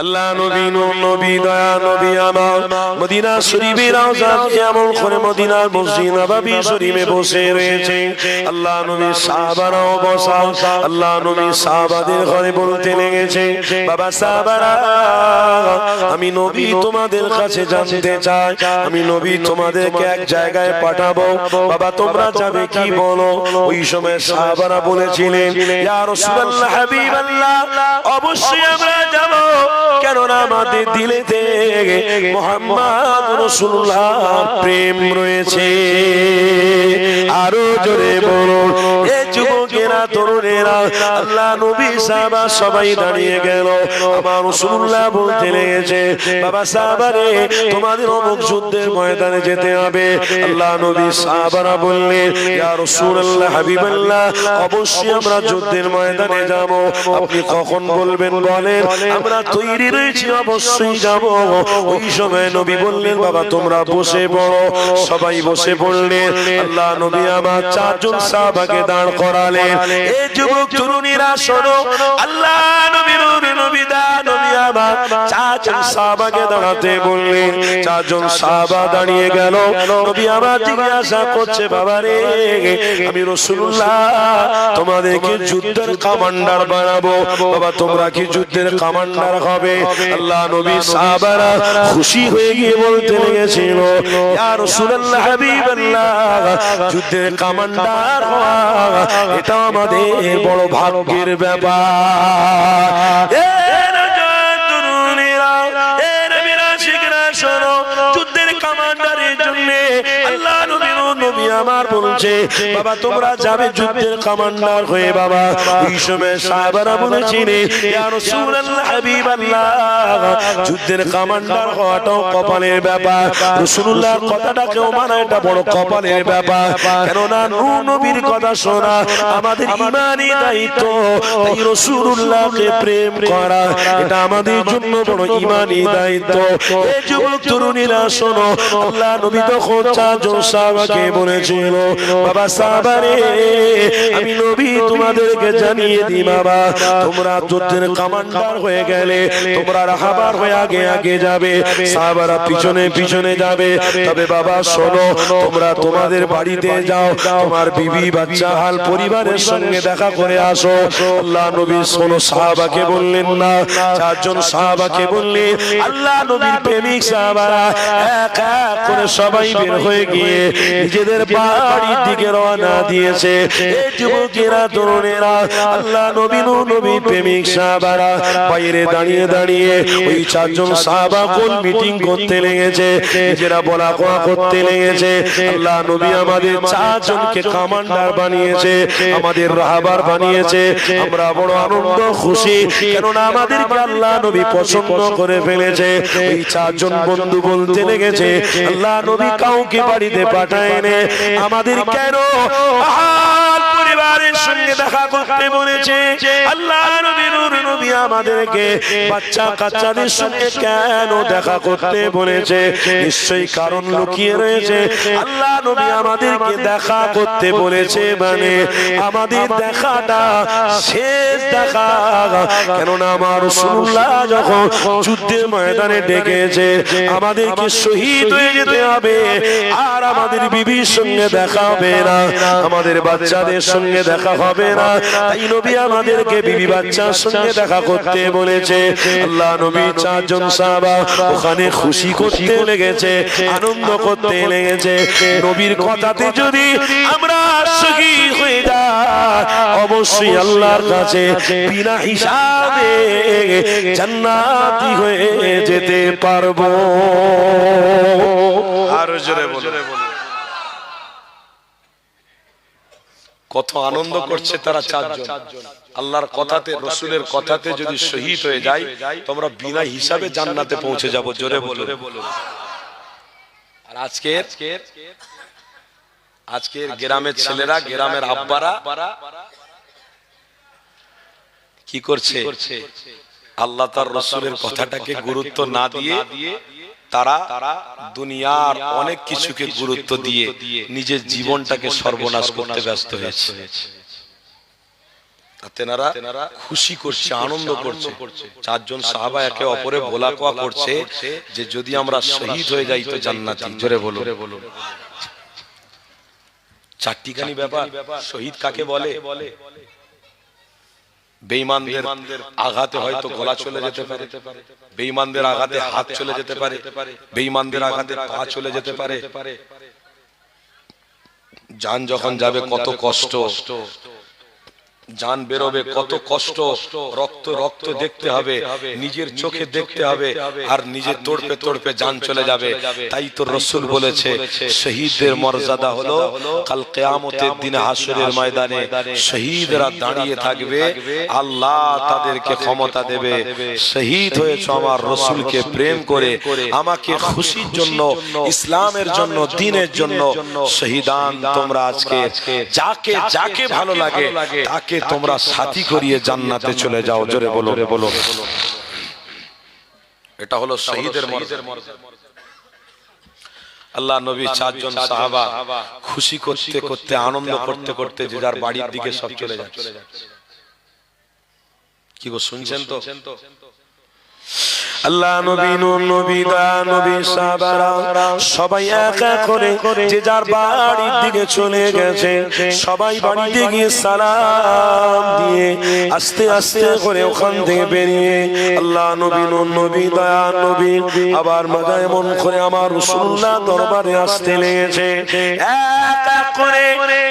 A: আল্লাহ নবী নবী দয়া নবী আমার মদিনা শরীফের রওজা এমন করে মদিনার মসজিদ নববী শরীফে বসে রয়েছে। আল্লাহ নবী সাহাবারাও বসা। আল্লাহ নবী সাহাবাদের ঘরে বলতে লেগেছে, বাবা সাহাবারা, আমি নবী তোমাদের কাছে জানতে চাই, আমি নবী তোমাদেরকে এক জায়গায় পাঠাবো, বাবা তোমরা যাবে কি বলো? ওই সময় সাহাবারা বলেছিলেন, ইয়া রাসূলুল্লাহ হাবিবাল্লাহ, অবশ্যই আমরা যাব, কেননা আমাদের দিলেতে মুহাম্মদ রাসূলুল্লাহ প্রেম রয়েছে। আরো জোরে বলুন, এ যুবকেরা তরুণেরা, আল্লাহ নবী সাহাবা সবাই দাঁড়িয়ে গেল। আমার রাসূলুল্লাহ বলতে লেগেছে, বাবা সাহাবারে, তোমাদের অমুক যুদ্ধের ময়দানে যেতে হবে। আল্লাহ নবী সাহাবারা বললেন, ইয়া রাসূলুল্লাহ হাবিবাল্লাহ, অবশ্যই আমরা যুদ্ধের ময়দানে যাব। আপনি কখন বলবেন বলেন, আমরা তৈরি রয়েছি, অবশ্যই যাব। ওই সময় নবী বললেন, বাবা তোমরা বসে পড়ো। সবাই বসে পড়লেন। আল্লাহ নবী আমার চারজন সাহাবাকে দাঁড় করালেন। এই যুবক তরুণীরা শোনো, আল্লাহ নবী নবী দা নবী আমার চারজন সাহাবাকে দাঁড়াতে বললেন। চারজন সাহাবা দাঁড়িয়ে গেল। নবী আমার জিজ্ঞাসা করছে, বাবা রে, আমি রাসূলুল্লাহ তোমাদেরকে যুদ্ধের কমান্ডার বানাবো, বাবা তোমরা কি যুদ্ধের কমান্ডার হবে? আল্লাহ নবী সাহাবারা খুশি হয়ে গিয়ে বলতে লেগেছিল, ইয়া রাসূলুল্লাহ হাবিবাল্লাহ, যুদ্ধের কমান্ডার হওয়া এটা আমাদের বড় ভাগ্যের ব্যাপার। যুদ্ধের কমান্ডারের জন্য আল্লাহ নবী আমার বলছে, বাবা তোমরা যাবে যুদ্ধের কমান্ডার হয়ে। বাবা ওই সময় সাহাবারা বলেছিলেন, ইয়া রাসূলুল্লাহ হাবিবাল্লাহ, যুদ্ধের কমান্ডার হওয়াটাও কপালের ব্যাপার। রাসূলুল্লাহর কথাটাকেও মানা এটা বড় কপালের ব্যাপার, কেননা নূহ নবীর কথা শোনা আমাদের ঈমানি দায়িত্ব। তাই রাসূলুল্লাহকে প্রেম করা এটা আমাদের জন্য বড় ঈমানি দায়িত্ব। এই যুবক তরুণীরা শোনো, আল্লাহ নবী তখন চারজন সাহাবাকে বলেছিল, বাবা সাহাবারে, আমি নবী তোমাদেরকে জানিয়ে দিই, বাবা তোমরা যুদ্ধের কমান্ডার হয়ে গেলে তোমরা রাহাবার হয়ে আগে আগে যাবে, সাহাবারা পিছনে পিছনে যাবে। তবে বাবা শোনো, তোমরা তোমাদের বাড়িতে যাও, তোমার বিবি বাচ্চা হাল পরিবারের সঙ্গে দেখা করে আসো। আল্লাহ নবী শোনো সাহাবাকে বললেন না, চারজন সাহাবাকে বললেন। আল্লাহ নবীর প্রেমিক সাহাবারা এক এক করে সবাই বের হয়ে গিয়ে নিজেদের বাড়ির দিকে রওনা দিয়েছে। এই যুবকেরা তরুণেরা, আল্লাহ নবী প্রেমিক সাহাবারা বাইরে দাঁড়িয়ে দাঁড়িয়ে ওই চারজন সাহাবা কোন মিটিং করতে লেগেছে, নিজেরা বলা কোয়া করতে লেগেছে। আল্লাহ নবী আমাদের চারজনকে কমান্ডার বানিয়েছে, আমাদের রাহাবার বানিয়েছে। আমরা বড় আনন্দ খুশি, কেননা আমাদেরকে আল্লাহ নবী পছন্দ করে ফেলেছে। ওই চারজন বন্ধু বলতে লেগেছে, আল্লাহ নবী কাউকে বাড়িতে পাঠায়নি, আমাদের কেন পরিবারের সঙ্গে দেখা করতে বলেছে? আল্লাহ নবী আমাদেরকে বাচ্চা কাচ্চাদের সঙ্গে কেন দেখা করতে বলেছে? নিশ্চয়ই কারণ লুকিয়ে রয়েছে। আল্লাহ নবী আমাদেরকে দেখা করতে বলেছে মানে আমাদের দেখাটা শেষ দেখা, কেননা আমার রাসূলুল্লাহ যখন যুদ্ধের ময়দানে ডেকেছে আমাদেরকে শহীদ হয়ে যেতে হবে, আর আমাদের বিবির সঙ্গে দেখা হবে না, আমাদের বাচ্চাদের সঙ্গে দেখা হবে না। তাই নবী আমাদেরকে বিবি বাচ্চার সঙ্গে দেখা করতে বলেছে। আল্লাহ নবী চারজন সাহাবা ওখানে খুশি করতে লেগেছে, আনন্দ করতে লেগেছে। নবীর কথাতে যদি আমরা শহীদ হয়ে যাই, অবশ্যই আল্লাহর কাছে বিনা হিসাবে জান্নাতি হয়ে যেতে পারবো। আরো জোরে বলুন। কত আনন্দ করছে তারা চারজন। আল্লাহর কথাতে, রসুলের কথাতে যদি শহীদ হয়ে যায়, তোমরা বিনা হিসাবে জান্নাতে পৌঁছে যাবো। জোরে বলো। আর আজকের গ্রামের ছেলেরা, গ্রামের আব্বারা কি করছে? আল্লাহ তার রসুলের কথাটাকে গুরুত্ব না দিয়ে তারা দুনিয়ার অনেক কিছুকে গুরুত্ব দিয়ে নিজের জীবনটাকে সর্বনাশ করতে ব্যস্ত হয়েছে। তেনারা খুশি করছে, আনন্দ করছে। চারজন সাহাবা একে অপরে বলা কোয়া করছে যে যদি আমরা শহীদ হয়ে যাই তো জান্নাতি। জোরে বলো। চারটিখানি ব্যাপার। শহীদ কাকে বলে? বেঈমানদের আঘাতে হয়তো গলা চলে যেতে পারে, বেঈমানদের আঘাতে হাত চলে যেতে পারে, বেঈমানদের আঘাতে পা চলে যেতে পারে। জান যখন যাবে কত কষ্ট, জান বেরোবে কত কষ্ট, রক্ত রক্ত দেখতে হবে, নিজের চোখে দেখতে হবে, আর নিজে তড়পে তড়পে জান চলে যাবে। তাই তো রাসূল বলেছে শহীদদের মর্যাদা হলো কাল কিয়ামতের দিনে হাসরের ময়দানে শহীদরা দাঁড়িয়ে থাকবে, আল্লাহ তাদেরকে ক্ষমতা দেবে, শহীদ হয়েছে আমার রাসূলকে প্রেম করে, আমাকে খুশির জন্য, ইসলামের জন্য, দ্বীনের জন্য শহীদান তোমরা আজকে যাকে যাকে ভালো লাগে তাকে তোমরা সাথী করিয়ে জান্নাতে চলে যাও। জোরে বলো। এটা হলো শহীদের মর্যাদা। আল্লাহ নবী চারজন সাহাবা খুশি করতে করতে, আনন্দ করতে করতে যে যার বাড়ির দিকে সব চলে যাচ্ছে। কি গো শুনছেন তো? আল্লাহ নবী, নূর নবী, দয়া নবী, সাহাবারা সবাই এক এক করে যে যার বাড়ির দিকে চলে গেছে। সবাই বাড়িতে গিয়ে সালাম দিয়ে আস্তে আস্তে করে ওখান থেকে বেরিয়ে আল্লাহ নবী, নূর নবী, দয়া নবী আবার মাথায় মন করে আমার রাসূলুল্লাহ দরবারে আসতে লেগেছে। এক এক করে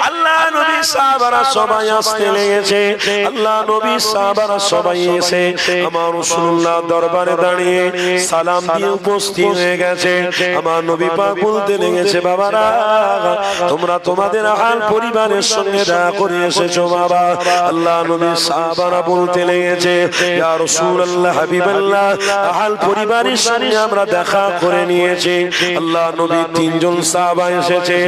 A: আল্লাহ নবী, সাহাবারা সবাই আসতে লেগেছে। আল্লাহ নবী, সাহাবারা সবাই এসে আমার রাসূলুল্লাহ দরবারে দাঁড়িয়ে সালাম দিয়ে উপস্থিত হয়ে গেছে। আমার নবী পাক বলতে লেগেছে, বাবারা তোমরা তোমাদের আহাল পরিবারের সঙ্গে দেখা করে এসেছো বাবা। আল্লাহ নবী, সাহাবারা বলতে লেগেছে, ইয়া রাসূলুল্লাহ, হাবিবাল্লাহ, আহাল পরিবারের সঙ্গে আমরা দেখা করে নিয়েছি। আল্লাহ নবী, তিনজন সাহাবা এসেছে,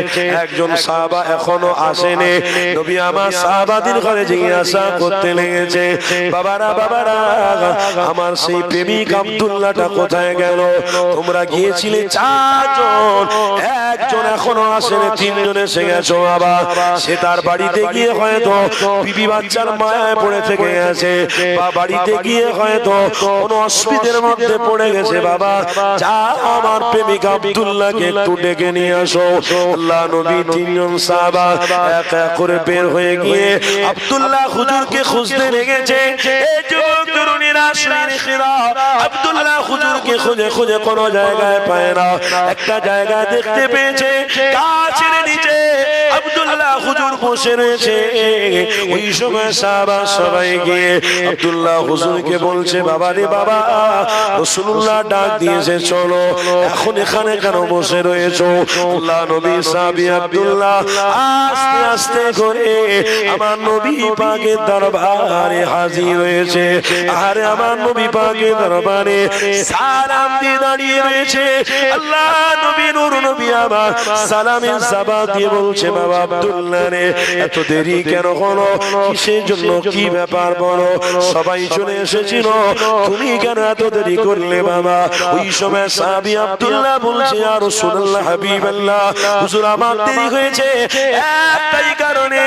A: একজন সাহাবা এখনো আসেনি। নবী আমার সাহাবাদের ঘরে জিজ্ঞাসা করতে লেগেছে, বাবারা আমার সেই প্রেমিক আব্দুল্লাহটা কোথায় গেল? তোমরা গিয়েছিলে চারজন, একজন এখনো আসেনি, তিনজন এসে গেছো বাবা। সে তার বাড়িতে গিয়ে হয়তো বিবি বাচ্চার মায়ায় পড়ে থেকে গেছে, বা বাড়িতে গিয়ে হয়তো কোনো অসুবিধার মধ্যে পড়ে গেছে বাবা। যা আমার প্রেমিক আব্দুল্লাহকে একটু ডেকে নিয়ে আসো। আল্লাহ নবী, তিনজন সাহাবা এক এক করে বের হয়ে গিয়ে আব্দুল্লাহ হুজুরকে খুঁজতে লেগেছে। এই যুবক তরুণীরা শুনেরা আব্দুল্লাহ হুজুরকে খুঁজে খুঁজে কোনো জায়গায় পায় না। একটা জায়গায় দেখতে পেয়েছে গাছের নিচে আব্দুল্লাহ হুজুর বসে রয়েছে। ওই সময় সাহাবা সবাই গিয়ে আব্দুল্লাহ হুজুরকে বলছে, বাবা রে বাবা, রাসূলুল্লাহ ডাক দিয়েছে, চলো, এখন এখানে কেন বসে রয়েছো? আল্লাহ নবী, সাহাবী আব্দুল্লাহ আস্তে আস্তে করে আমার নবী পাকের দরবারে হাজির হয়েছে। আরে আমার নবী পাকের দরবারে সালাম দিয়ে দাঁড়িয়ে রয়েছে। আল্লাহ নবী, নূর নবী আমার সালামের জবাব দিয়ে বলছে, বাবা আব্দুল্লাহ রে, এত দেরি কেন হলো? কিসের জন্য, কি ব্যাপার বলো? সবাই চলে এসেছিল, তুমি কেন এত দেরি করলে বাবা? ওই সময় সাহাবী আব্দুল্লাহ বলছে, ইয়া রাসূলুল্লাহ, হাবিবাল্লাহ, হুজুর আমার দেরি হয়েছে একটাই কারণে।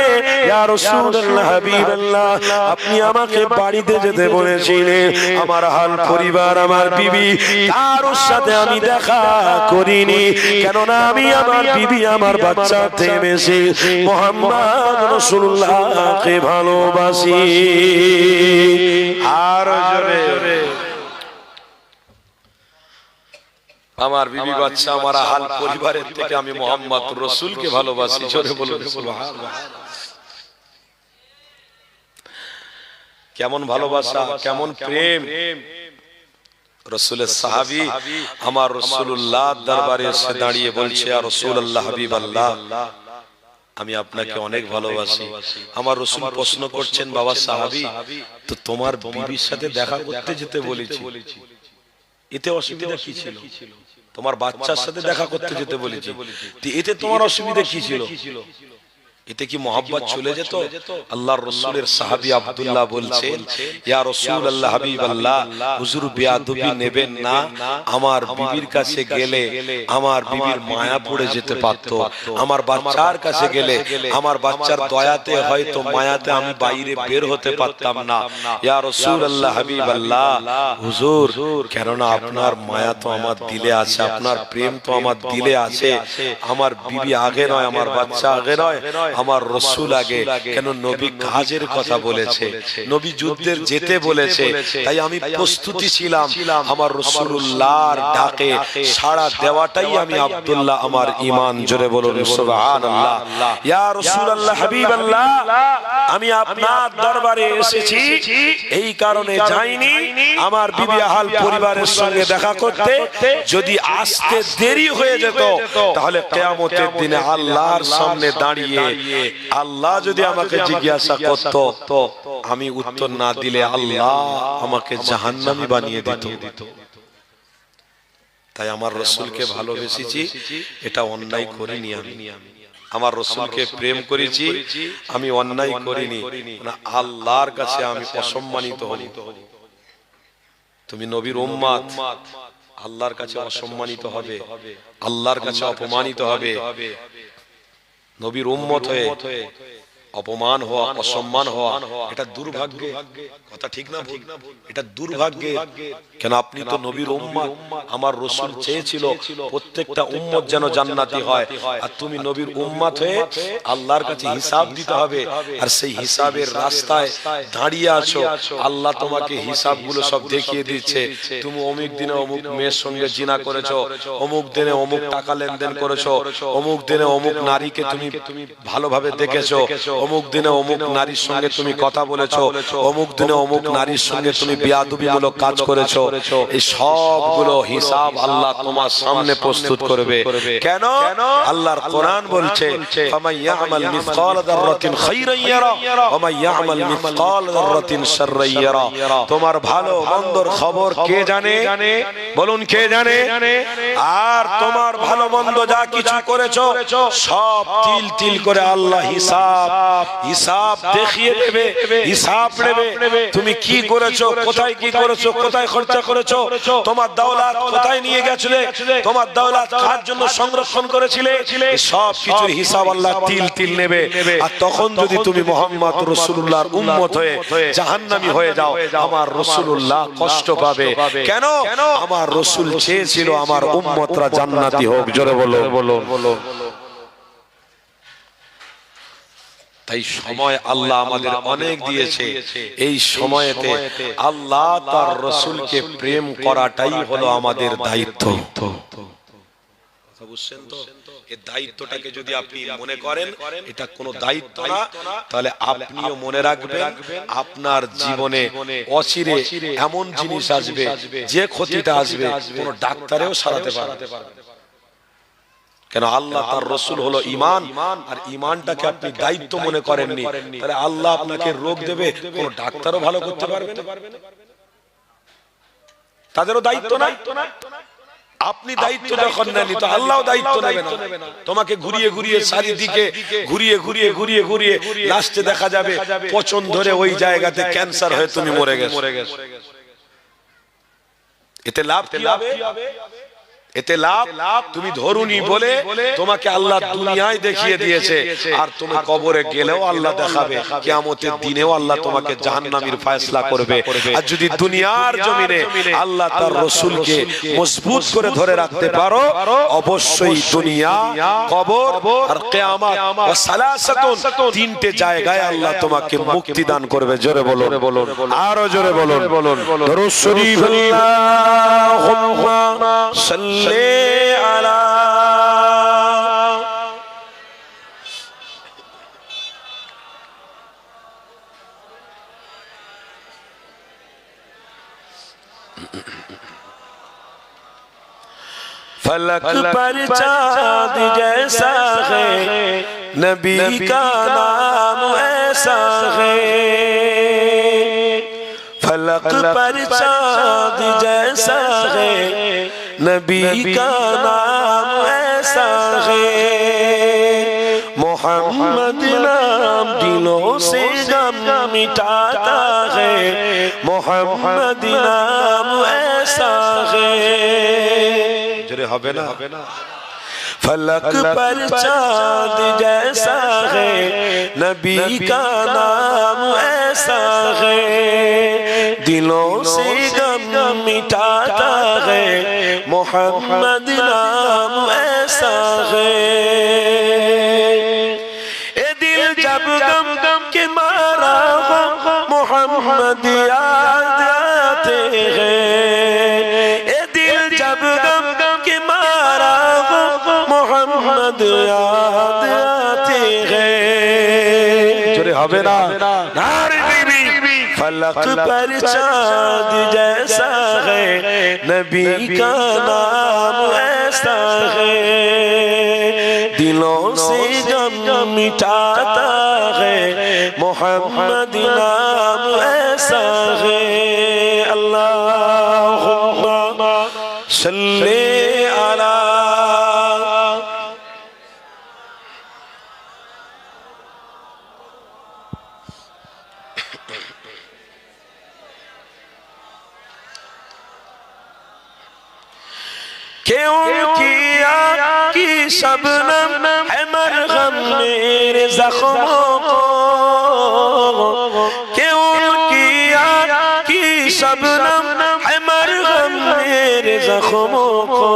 A: ইয়া রাসূলুল্লাহ, হাবিবাল্লাহ, আপনি আমাকে বাড়িতে যেতে বলেছিলেন, আমার হাল পরিবার, আমার বিবি, কারোর সাথে আমি দেখা করিনি, কেননা আমি আমার বিবি, আমার বাচ্চা থেকে বেশি মুহাম্মদ রাসূলুল্লাহকে ভালোবাসি। আর জোরে, আমার বিবি, বাচ্চা, আমার হাল পরিবারের থেকে আমি মুহাম্মদ রাসূলকে ভালোবাসি। জোরে বলুন সুবহানাল্লাহ। কেমন ভালোবাসা, কেমন প্রেম! রাসূলের সাহাবী আমার রাসূলুল্লাহ দরবারে এসে দাঁড়িয়ে বলছে, ইয়া রাসূলুল্লাহ, হাবিবাল্লাহ, আমি আপনাকে অনেক ভালোবাসি। আমার রাসূল প্রশ্ন করছেন, বাবা সাহাবী, তো তোমার বিবির সাথে দেখা করতে যেতে বলেছি, এতে অসুবিধা কি ছিল? তোমার বাচ্চার সাথে দেখা করতে যেতে বলেছি, এতে তোমার অসুবিধা কি ছিল? এতে কি মোহাব্বত চলে যেত? আল্লাহর রাসূলের সাহাবী আব্দুল্লাহ বলছেন, ইয়া রাসূলুল্লাহ হাবিবাল্লাহ, হুজুর বেয়াদবি নেবেন না, আমার বিবির কাছে গেলে আমার বিবির মায়া পড়ে যেতে পারত, আমার বাচ্চার কাছে গেলে আমার বাচ্চার দয়াতে হয়তো মায়াতে আমি বাইরে বের হতে পারতাম না। ইয়া রাসূলুল্লাহ হাবিবাল্লাহ, হুজুর কেননা আপনার মায়া তো আমার দিলে আছে, আপনার প্রেম তো আমার দিলে আছে, আমার বিবি আগে নয়, আমার বাচ্চা আগে নয়, আমার রাসূল আগে। কেন নবী কাজের কথা বলেছে, নবী যুদ্ধের যেতে বলেছে, তাই আমি প্রস্তুতি ছিলাম আমার রাসূলুল্লাহর ডাকে সাড়া দেওয়াটাই আমি আব্দুল্লাহ আমার ঈমান। জোরে বলুন সুবহানাল্লাহ। ইয়া রাসূলুল্লাহ হাবিবাল্লাহ, আমি আপনার দরবারে এসেছি এই কারণে যাইনি আমার বিবি আহাল পরিবারের সঙ্গে দেখা করতে। যদি আসতে দেরি হয়ে যেত তাহলে কিয়ামতের দিনে আল্লাহর সামনে দাঁড়িয়ে আল্লাহ যদি আমাকে জিজ্ঞাসা করত, আমি উত্তর না দিলে আল্লাহ আমাকে জাহান্নামী বানিয়ে দিত। তাই আমার রাসূলকে ভালোবেসেছি, এটা অন্যায় করিনি। আমি আমার রাসূলকে প্রেম করেছি, আমি অন্যায় করিনি। না, আল্লাহর কাছে আমি অসম্মানিত হই। তুমি নবীর উম্মত, আল্লাহর কাছে অসম্মানিত হবে, আল্লাহর কাছে অপমানিত হবে। নবীর উম্মত হয়ে অপমান হওয়া, অসম্মান হওয়া, এটা দুর্ভাগ্য। কথা ঠিক না ভুল? এটা দুর্ভাগ্য। কেন আপনি তো নবীর উম্মত, আমার রাসূল চেয়েছিল প্রত্যেকটা উম্মত যেন জান্নাতি হয়, আর তুমি নবীর উম্মত হয়ে আল্লাহর কাছে হিসাব দিতে হবে, আর সেই হিসাবের রাস্তায় দাঁড়িয়ে আছো। আল্লাহ তোমাকে হিসাবগুলো সব দেখিয়ে দিচ্ছে। তুমি অমুক দিনে অমুক মেয়ের সঙ্গে জিনা করেছো, অমুক দিনে অমুক টাকা লেনদেন করেছো, অমুক দিনে অমুক নারীকে তুমি ভালোভাবে দেখেছো, অমুক দিনে অমুক নারীর সঙ্গে তুমি কথা বলেছো, অমুক দিনে অমুক নারীর সঙ্গে তুমি বিয়াদবিমূলক কাজ করেছো। এই সবগুলো হিসাব আল্লাহ তোমার সামনে প্রস্তুত করবে। কেন? আল্লাহর কোরআন বলছে, ফামান ইয়ামাল মিসকাল যাররাতিন খায়রান ইয়ারা ওয়া মান ইয়ামাল মিসকাল যাররাতিন শাররান ইয়ারা। তোমার ভালো মন্দর খবর কে জানে? বলুন, কে জানে? আর তোমার ভালো মন্দ যা কিছু করেছো সব তিল তিল করে আল্লাহ হিসাব দেখিয়ে দেবে, হিসাব নেবে। তুমি কি করেছো, কোথায় কি করেছো, কোথায় খরচা করেছো, তোমার দৌলত কোথায় নিয়ে গেছিলে, তোমার দৌলত কার জন্য সংরক্ষণ করেছিলে, সব কিছুর হিসাব আল্লাহ তিল তিল নেবে। আর তখন যদি তুমি মুহাম্মদ রাসূলুল্লাহর উম্মত হয়ে জাহান্নামী হয়ে যাও, আমার রাসূলুল্লাহ কষ্ট পাবে। কেন? আমার রাসূল চেয়েছিল আমার উম্মতরা জান্নাতি হোক। জোরে বলো। তাই সময় আল্লাহ আমাদের অনেক দিয়েছে। এই সময়েতে আল্লাহ তার রাসূলকে প্রেম করাটাই হলো আমাদের দায়িত্ব। বুঝছেন তো? এই দায়িত্বটাকে যদি আপনি মনে করেন এটা কোনো দায়িত্ব না, তাহলে আপনিও মনে রাখবেন আপনার জীবনে অচিরে এমন জিনিস আসবে, যে ক্ষতিটা আসবে কোনো ডাক্তারেও সারাতে পারবে না। কেন? আল্লাহ তার রাসূল হলো ঈমান, আর ঈমানটাকে আপনি দায়িত্ব মনে করেননি, তাহলে আল্লাহ আপনাকে রোগ দেবে, কোন ডাক্তারও ভালো করতে পারবে না, তাদেরও দায়িত্ব নাই। আপনি দায়িত্ব যখন নেননি তো আল্লাহও দায়িত্ব নেবে না। তোমাকে ঘুরিয়ে ঘুরিয়ে চারিদিকে ঘুরিয়ে লাস্টে দেখা যাবে পচন ধরে ওই জায়গাতে ক্যান্সার হয়ে তুমি মরে গেছো। এতে লাভ কি হবে? এতে লাভ তুমি ধরুনি বলে তোমাকে আল্লাহ দুনিয়ায় দেখিয়ে দিয়েছে, আর তুমি কবরে গেলেও আল্লাহ দেখাবে, কিয়ামতের দিনেও আল্লাহ তোমাকে জাহান্নামীর ফয়সালা করবে। আর যদি দুনিয়ার জমিনে আল্লাহ তার রাসূলকে মজবুত করে ধরে রাখতে পারো, অবশ্যই দুনিয়া, কবর আর কিয়ামত ওয়া সালাসাতুন, তিনটে জায়গায় আল্লাহ তোমাকে মুক্তি দান করবে। জোরে বলুন, আরো জোরে বলুন। দরুদ শরীফ আল্লাহুম্মা সাল্লি আলা फलक पर चांद जैसा है, नबी का नाम ऐसा है। फलक पर चांद जैसा है, नबी का नाम ऐसा है। मोहम्मद नाम दिलों से गम मिटाता है, मोहम्मद नाम ऐसा है। जरे हबे ना फलक पर चांद जैसा है, नबी का नाम ऐसा है। दिलों से गम मिटाता है, मोहम्मद नाम ऐसा है। ए दिल जब गम के मारा हो, मोहम्मद याद आते हैं। ए दिल जब गम के मारा हो, मोहम्मद याद आते हैं। जोरे हबे ना नारे बीबी फलक पर चांद जैसा है, नबी का नाम ऐसा है। दिलों से गम मिटाता है, मोहम्मद नाम ऐसा है। अल्लाहुम्मा सल्ले अला की शबनम है मरहम मेरे जख्मों को, कि उनकी की शबनम है मरहम मेरे जख्मों को।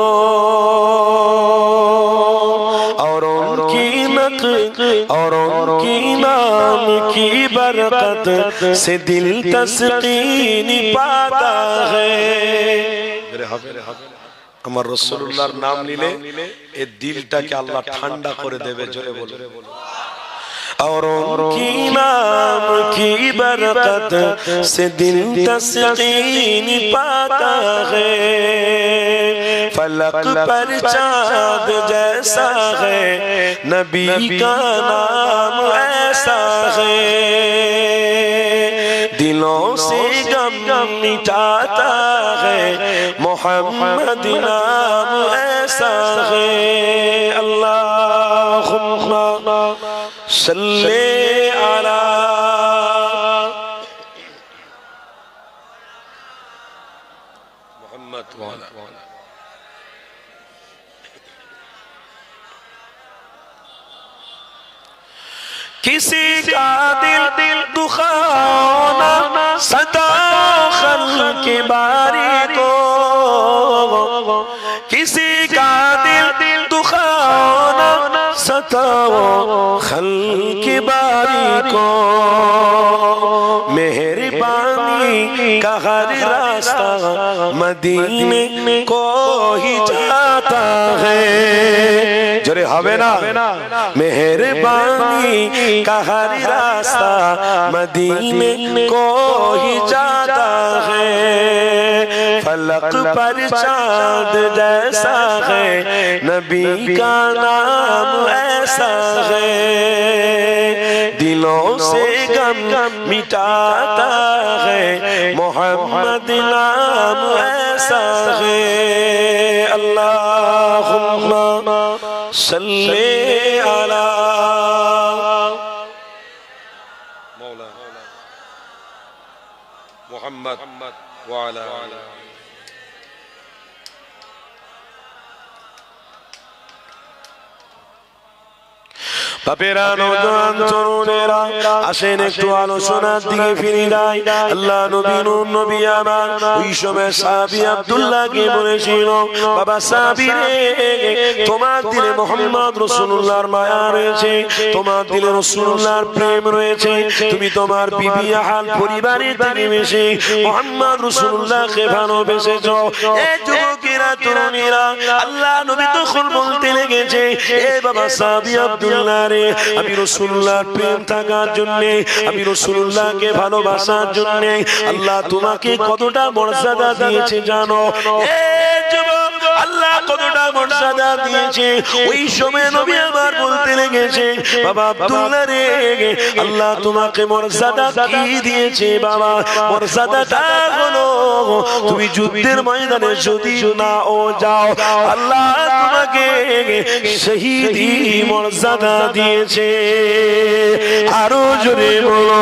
A: और उनकी नाम की बरकत से दिल तस्कीन पाता है। আমার রাসূলুল্লাহর নাম নিলে এই দিলটাকে আল্লাহ ঠান্ডা করে দেবে। জোরে বলো। और उनकी नाम की बरकत से दिल तस्कीन पाता है। फलक पर चाँद जैसा है, नबी का नाम ऐसा है। दिलों से गम मिटाता है, मोहम्मद नाम ऐसा है। अल्लाहुम्मा सल्ले अला मुहम्मद व अला किसी का दिल दुखाना सदा खल्क़ बारी को, किसी का दिल दुखाना सदा खल्क़ बारी को। मेहरबानी का हर रास्ता मदीने को ही जाता है। जोरे हवे ना मेहरबानी का हर रास्ता मदीने को ही जाता है। फलक पर चाँद जैसा है, नबी का नाम ऐसा है। दिलों से गम मिटाता है, मोहम्मद नाम ऐसा है। अल्लाहुम्मा सल्ले अला मौला मुहम्मद व अला বাপেরা নওজোয়ান তরুণেরা আসেন একটু আলোচনার দিকে ফিরে যাই। আল্লাহ নবী নূর নবী আমার ওই সময় সাহাবী আব্দুল্লাহকে বলেছিল, বাবা সাহাবী রে, তোমার দিলে মুহাম্মদ রাসূলুল্লাহর মায়া রয়েছে, তোমার দিলে রাসূলুল্লাহর প্রেম রয়েছে, তুমি তোমার বিবি আহাল পরিবারের থেকে বেশি মুহাম্মদ রাসূলুল্লাহকে ভালোবেসেছো। এই যুবকেরা তরুণীরা আল্লাহ নবী তখন বলতে লেগেছে, এ বাবা সাহাবী আব্দুল্লাহ রে, আমি রাসূলুল্লাহর প্রেম থাকার জন্য, আমি রাসূলুল্লাহকে ভালোবাসার জন্য আল্লাহ তোমাকে কতটা মর্যাদা দিয়েছে জানো? এ যুবক, আল্লাহ কতটা মর্যাদা দিয়েছে। ওই সময় নবী আমার বলতে লেগেছে, বাবা আব্দুল্লাহ রে, আল্লাহ তোমাকে মর্যাদা কি দিয়েছে বাবা? মর্যাদাটা হলো তুমি যুদ্ধের ময়দানে যদি না ও যাও, আল্লাহ তোমাকে শহীদি মর্যাদা দিয়েছে। আরো জোরে বলো,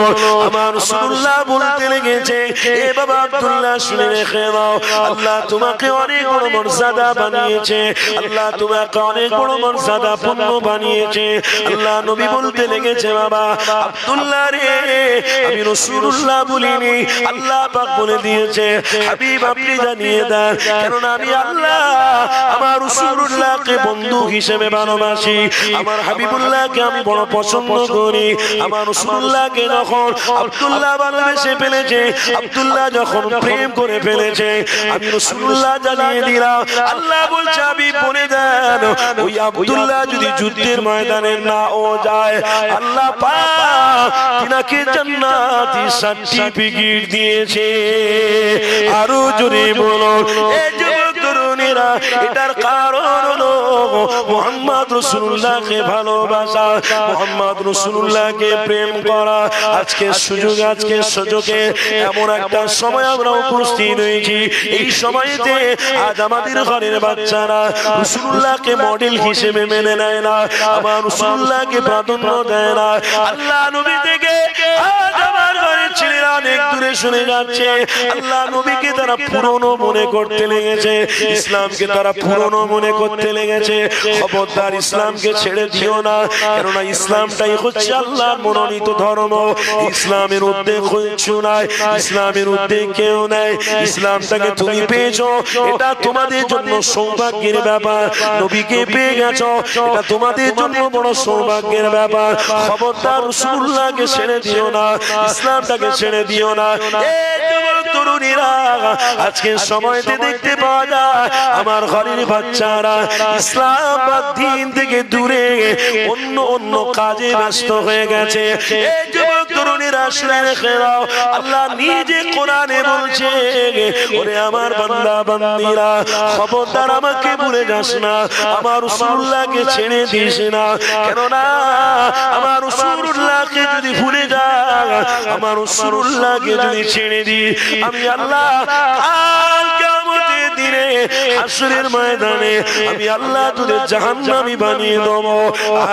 A: আমার রাসূলুল্লাহ বলতে লেগেছে, এ বাবা আব্দুল্লাহ শুনে রেখে দাও, আল্লাহ তোমাকে অনেক বড় মর্যাদা বানিয়েছে, আল্লাহ তোমাকে অনেক বড় মর্যাদা পূর্ণ বানিয়েছে। আল্লাহ নবী বলতে লেগেছে, বাবা আব্দুল্লাহ রে, আমি রাসূলুল্লাহ বলিনি, আল্লাহ পাক বলে দিয়েছে। হাবিব আপনি জানিয়ে দেন, কেননা আমি আল্লাহ আমার রাসূলুল্লাহকে বন্ধু হিসেবে ভালোবাসি, আমার হাবিবুল্লাহকে আমি বড় পছন্দ করি। আমার রাসূলুল্লাহকে যখন আব্দুল্লাহ ভালোবেসে ফেলেছে, আব্দুল্লাহ যখন প্রেম করে ফেলেছে, আমি রাসূলুল্লাহ জানিয়ে দিলাম, আল্লাহ বলছে হাবিব বলে দেন, ওই আব্দুল্লাহ যদি যুদ্ধের ময়দানে না ও যায়, আল্লাহ পাক তিনাকে জান্নাতি সার্টিফিকেট দিয়েছে। আরো জোরে বলো, এই যুবক তরুণীরা, এটার কারণ হলো মুহাম্মদ রাসূলুল্লাহকে ভালোবাসা, মুহাম্মদ রাসূলুল্লাহকে প্রেম করা। আজকে সুযোগে এমন একটা সময় আমরা উপস্থিত হয়েছি, এই সময়তে আজ আমাদের ঘরের বাচ্চারা রাসূলুল্লাহকে মডেল হিসেবে মেনে নেয় না, আমার রাসূলুল্লাহকে প্রাধান্য দেয় না। আল্লাহ নবী থেকে আজ আমার ঘরের ছেলেরা অনেক দূরে সরে যাচ্ছে। আল্লাহ নবীকে তারা পুরনো মনে করতে লেগেছে, ইসলামকে তারা পুরনো মনে করতে লেগেছে। খবরদার, ইসলামকে ছেড়ে দিও না, কেননা ইসলামটাই হচ্ছে আল্লাহর মনোনীত ধর্ম। ইসলামের উদ্যোগ কিছু নাই, ইসলামের উদ্যোগ কেউ নাই। ইসলামটাকে তুমি পেয়েছো, এটা তোমাদের জন্য সৌভাগ্যের ব্যাপার। নবীকে পেয়ে গেছো, এটা তোমাদের জন্য বড় সৌভাগ্যের ব্যাপার। খবরদার, রাসূলুল্লাহকে ছেড়ে দিও না, ইসলামটাকে ছেড়ে দিও না। এই যুবক তরুণীরা, আজকের সময়তে দেখতে পাওয়া যায় আমার ঘরের বাচ্চারা ইসলাম বা দ্বীন থেকে দূরে অন্য কাজে ব্যস্ত হয়ে গেছে। এই যুবক তরুণীরা শুনে রেখে দাও, আল্লাহ নিজে কোরআনে বলছে, ওরে আমার বান্দা বান্দীরা, খবরদার আমাকে ভুলে যাস না, আমার রাসূলুল্লাহকে ছেড়ে দিস না। কেননা আমার রাসূলুল্লাহকে যদি ভুলে যা, আমার রাসূলুল্লাহকে যদি ছেড়ে দি, আমি আল্লাহ কাল কিয়ামতের দিনে হাসরের ময়দানে আমি আল্লাহ তোদের জাহান্নামী বানিয়ে দেব।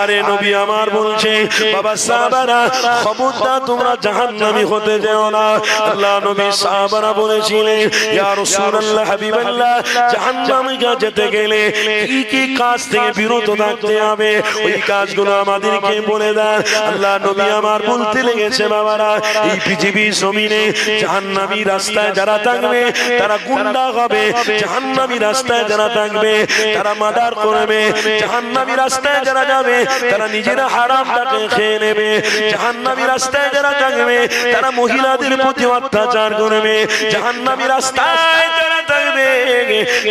A: আরে নবী আমার বলছে, বাবা সাহাবারা, খবরদার তোমরা জাহান্নামী হতে যেও না। আল্লাহ নবী সাহাবারা বলেছিলেন, ইয়া রাসূলুল্লাহ, হাবিবাল্লাহ, জাহান্নামে যেতে গেলে কি কি কাজ থেকে বিরত থাকতে হবে, ওই কাজগুলো আমাদেরকে বলে দেন। আল্লাহ নবী আমার বলতে লেগেছে, বাবারা, এই পৃথিবীর জমিনে জাহান্নামী রাস্তায় যারা থাকবে তারা গুন্ডা হবে, জাহান্নামী রাস্তায় যারা থাকবে তারা মার্ডার করবে, জাহান্নামী রাস্তায় যারা যাবে তারা নিজেরা হারামটাকে খেয়ে নেবে, জাহান্নামী রাস্তায় যারা থাকবে তারা মহিলাদের প্রতি অত্যাচার করবে, জাহান্নামী রাস্তায় যারা থাকবে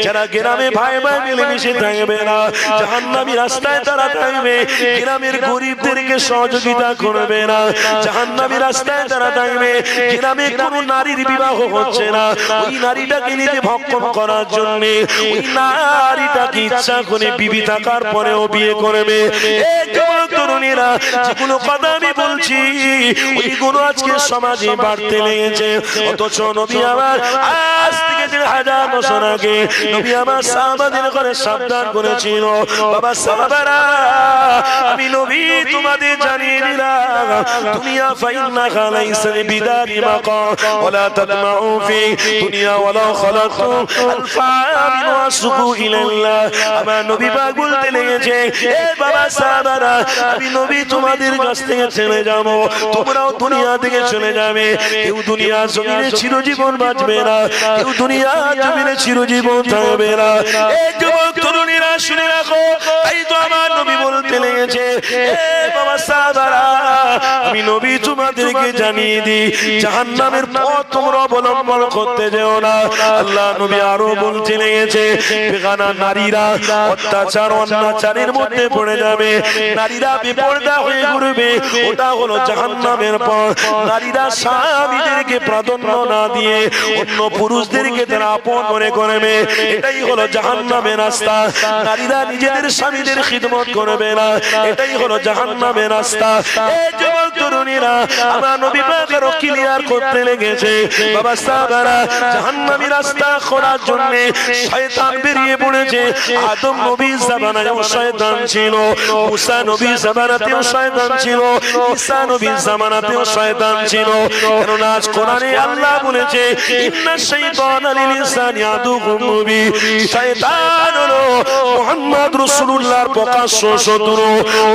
A: যারা গ্রামে ভাই ভাই মিলেমিশে থাকবে না, জাহান্নামী রাস্তায় তারা থাকবে গ্রামের গরিবদেরকে সহযোগিতা করবে না, জাহান্নামী রাস্তায় তারা থাকবে গ্রামে কোনো নারীর বিবাহ হচ্ছে না, ওই নারীটাকে নিজে ভক্ষণ করার জন্য ওই নারীটাকে ইচ্ছা করে বিবি থাকার পরেও বিয়ে করবে। এই যুবক তরুণীরা, যেগুলো কথা আমি বলছি ওইগুলো আজকে সমাজে বাড়তে লেগেছে। অথচ নবী আমার আজ থেকে 1000 বছর আগে নবী আমার সাহাবাদের ঘরে সাবধান করেছিল, বাবা সাহাবারা, আমি নবী তোমাদের জানিয়ে দিলাম, দুনিয়া ফাইন্না খালাইসা বিদারি মাকাম ওয়ালা তাদমাউ ফি দুনিয়া ওয়ালা খালাতু আলফামিন ওয়াসুকু ইলাল্লাহ। আমার নবী পাক বলতে লেগেছে, এ বাবা সাহাবারা, আমি নবী তোমাদের কাছ থেকে চলে যাব, তোমরাও দুনিয়া থেকে চলে যাবে। কেউ দুনিয়া জমিনে চিরজীবন বাঁচবে না, কেউ দুনিয়া জমিনে চিরজীবন থাকবে না। এই যুবক তরুণীরা শুনে রাখো, তাই তো আমার নবী বলতে লেগেছে, এ বাবা সাহাবারা, আমি নবী তোমাদেরকে জানিয়ে দিই, জাহান্নামের পথ তোমরা অবলম্বন করতে যেও না। আল্লাহ নবী আরো বলতে লেগেছে, বেগানা নারীরা অত্যাচার অনাচারের মধ্যে পড়ে যাবে, নারীরা বেপরদা হয়ে ঘুরবে, ওটা হলো জাহান্নামের পথ। নারীরা স্বামীদেরকে প্রাধান্য না দিয়ে অন্য পুরুষদেরকে তারা যারা আপন মনে করবে এটাই হলো জাহান্নামের রাস্তা। নারীরা নিজেদের স্বামীদের খিদমত করবে না, এটাই হলো জাহান্নামের রাস্তা। এই যুবক তরুণীরা আমার নবী পাকের ক্লিয়ার করতে লেগেছে, বাবা সাহাবারা জাহান্নামী রাস্তা খোলার জন্য শয়তান বেরিয়ে পড়েছে। আদম নবীর জামানায়ও শয়তান ছিল, মুসা নবীর জামানাতেও শয়তান ছিল, ঈসা নবীর জামানাতেও শয়তান ছিল। কারণ আজ কোরআনে আল্লাহ বলেছে ইন্নাশ শাইতানা লিল ইনসানি আদুউম মুবিন, শয়তান হলো মুহাম্মদ রাসূলুল্লাহর প্রকাশ্য শত্রু।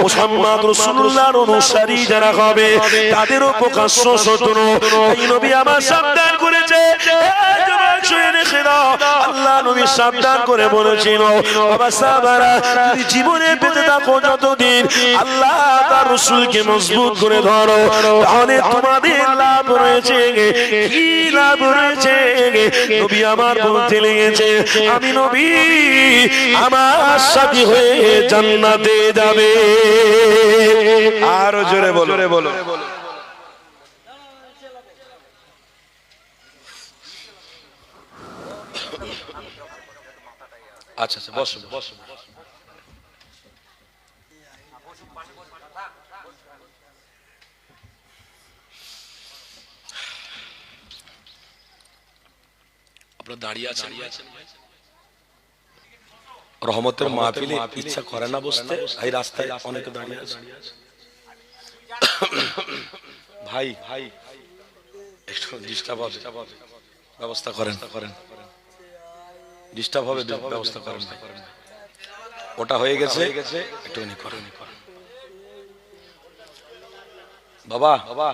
A: মুহাম্মদ রাসূলুল্লাহর অনুসারী যারা হবে তাদেরও প্রকাশ্য শত্রু। এই নবী আমার সাবধান করেছে, আল্লাহ নবী সাবধান করে বলেছিল, বাবা সাহাবারা তুমি জীবনে বেঁচে থাকো যতদিন আল্লাহ তার রাসূলকে মজবুত করে ধরো, তাহলে তোমাদের লাভ রয়েছে। কি লাভ রয়েছে? নবী আমার বলতে লেগেছে আমি নবী আমার সাথী হয়ে জান্নাতে যাবে। আরো জোরে বলো, জোরে বলো। আচ্ছা আচ্ছা বসো বসো। আপনারা দাঁড়িয়ে আছেন, রহমতের মাহফিলে ইচ্ছা করে না বসতে, এই রাস্তায় অনেকে দাঁড়িয়ে আছে। ভাই ভাই একটু ডিস্টার্ব হবে, ব্যবস্থা করেন, ডিস্টার্ব হবে, ব্যবস্থা করেন। ওটা হয়ে গেছে, একটুখানি করেন বাবা। বাবা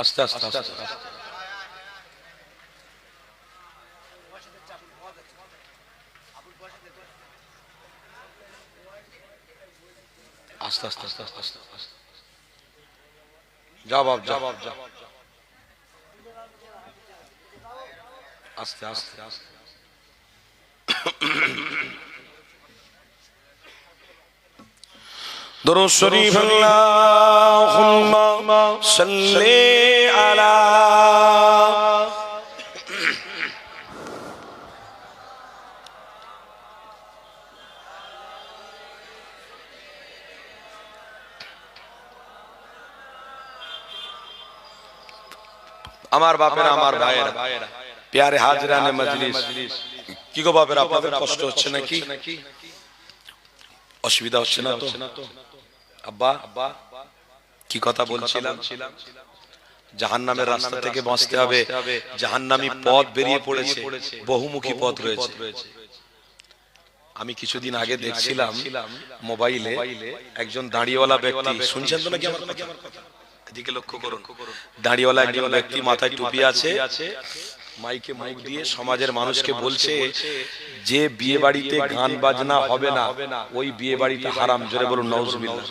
A: আস্তে আস্তে আস্তে আস্তে আস্তে আস্তে আস্তে আস্তে জবাব জবাব জবাব আস্তে আস্তে আস্তে। দরুদ শরীফ আল্লাহুম্মা সাল্লি আলা আমার বাপেরা আমার ভাইয়েরা প্যারে হাজরানে মজলিস, কি গো বাপেরা আপনাদের কষ্ট হচ্ছে নাকি? অসুবিধা হচ্ছে না তো? আব্বা কি কথা বলছিলাম, জাহান্নামের রাস্তা থেকে বাঁচতে হবে। জাহান্নামী পথ বেরিয়ে পড়েছে, বহুমুখী পথ রয়েছে। আমি কিছুদিন আগে দেখছিলাম মোবাইলে একজন দাঁড়িয়েওয়ালা ব্যক্তি, শুনছেন তো নাকি আমার কথা? এদিকে লক্ষ্য করুন, দাঁড়িয়েওয়ালা একজন ব্যক্তি, মাথায় টুপি আছে, মাইকে মাইক দিয়ে সমাজের মানুষকে বলছে যে বিয়ে বাড়িতে গান বাজনা হবে না, ওই বিয়ে বাড়িতে হারাম। জোরে বলুন নাউজুবিল্লাহ।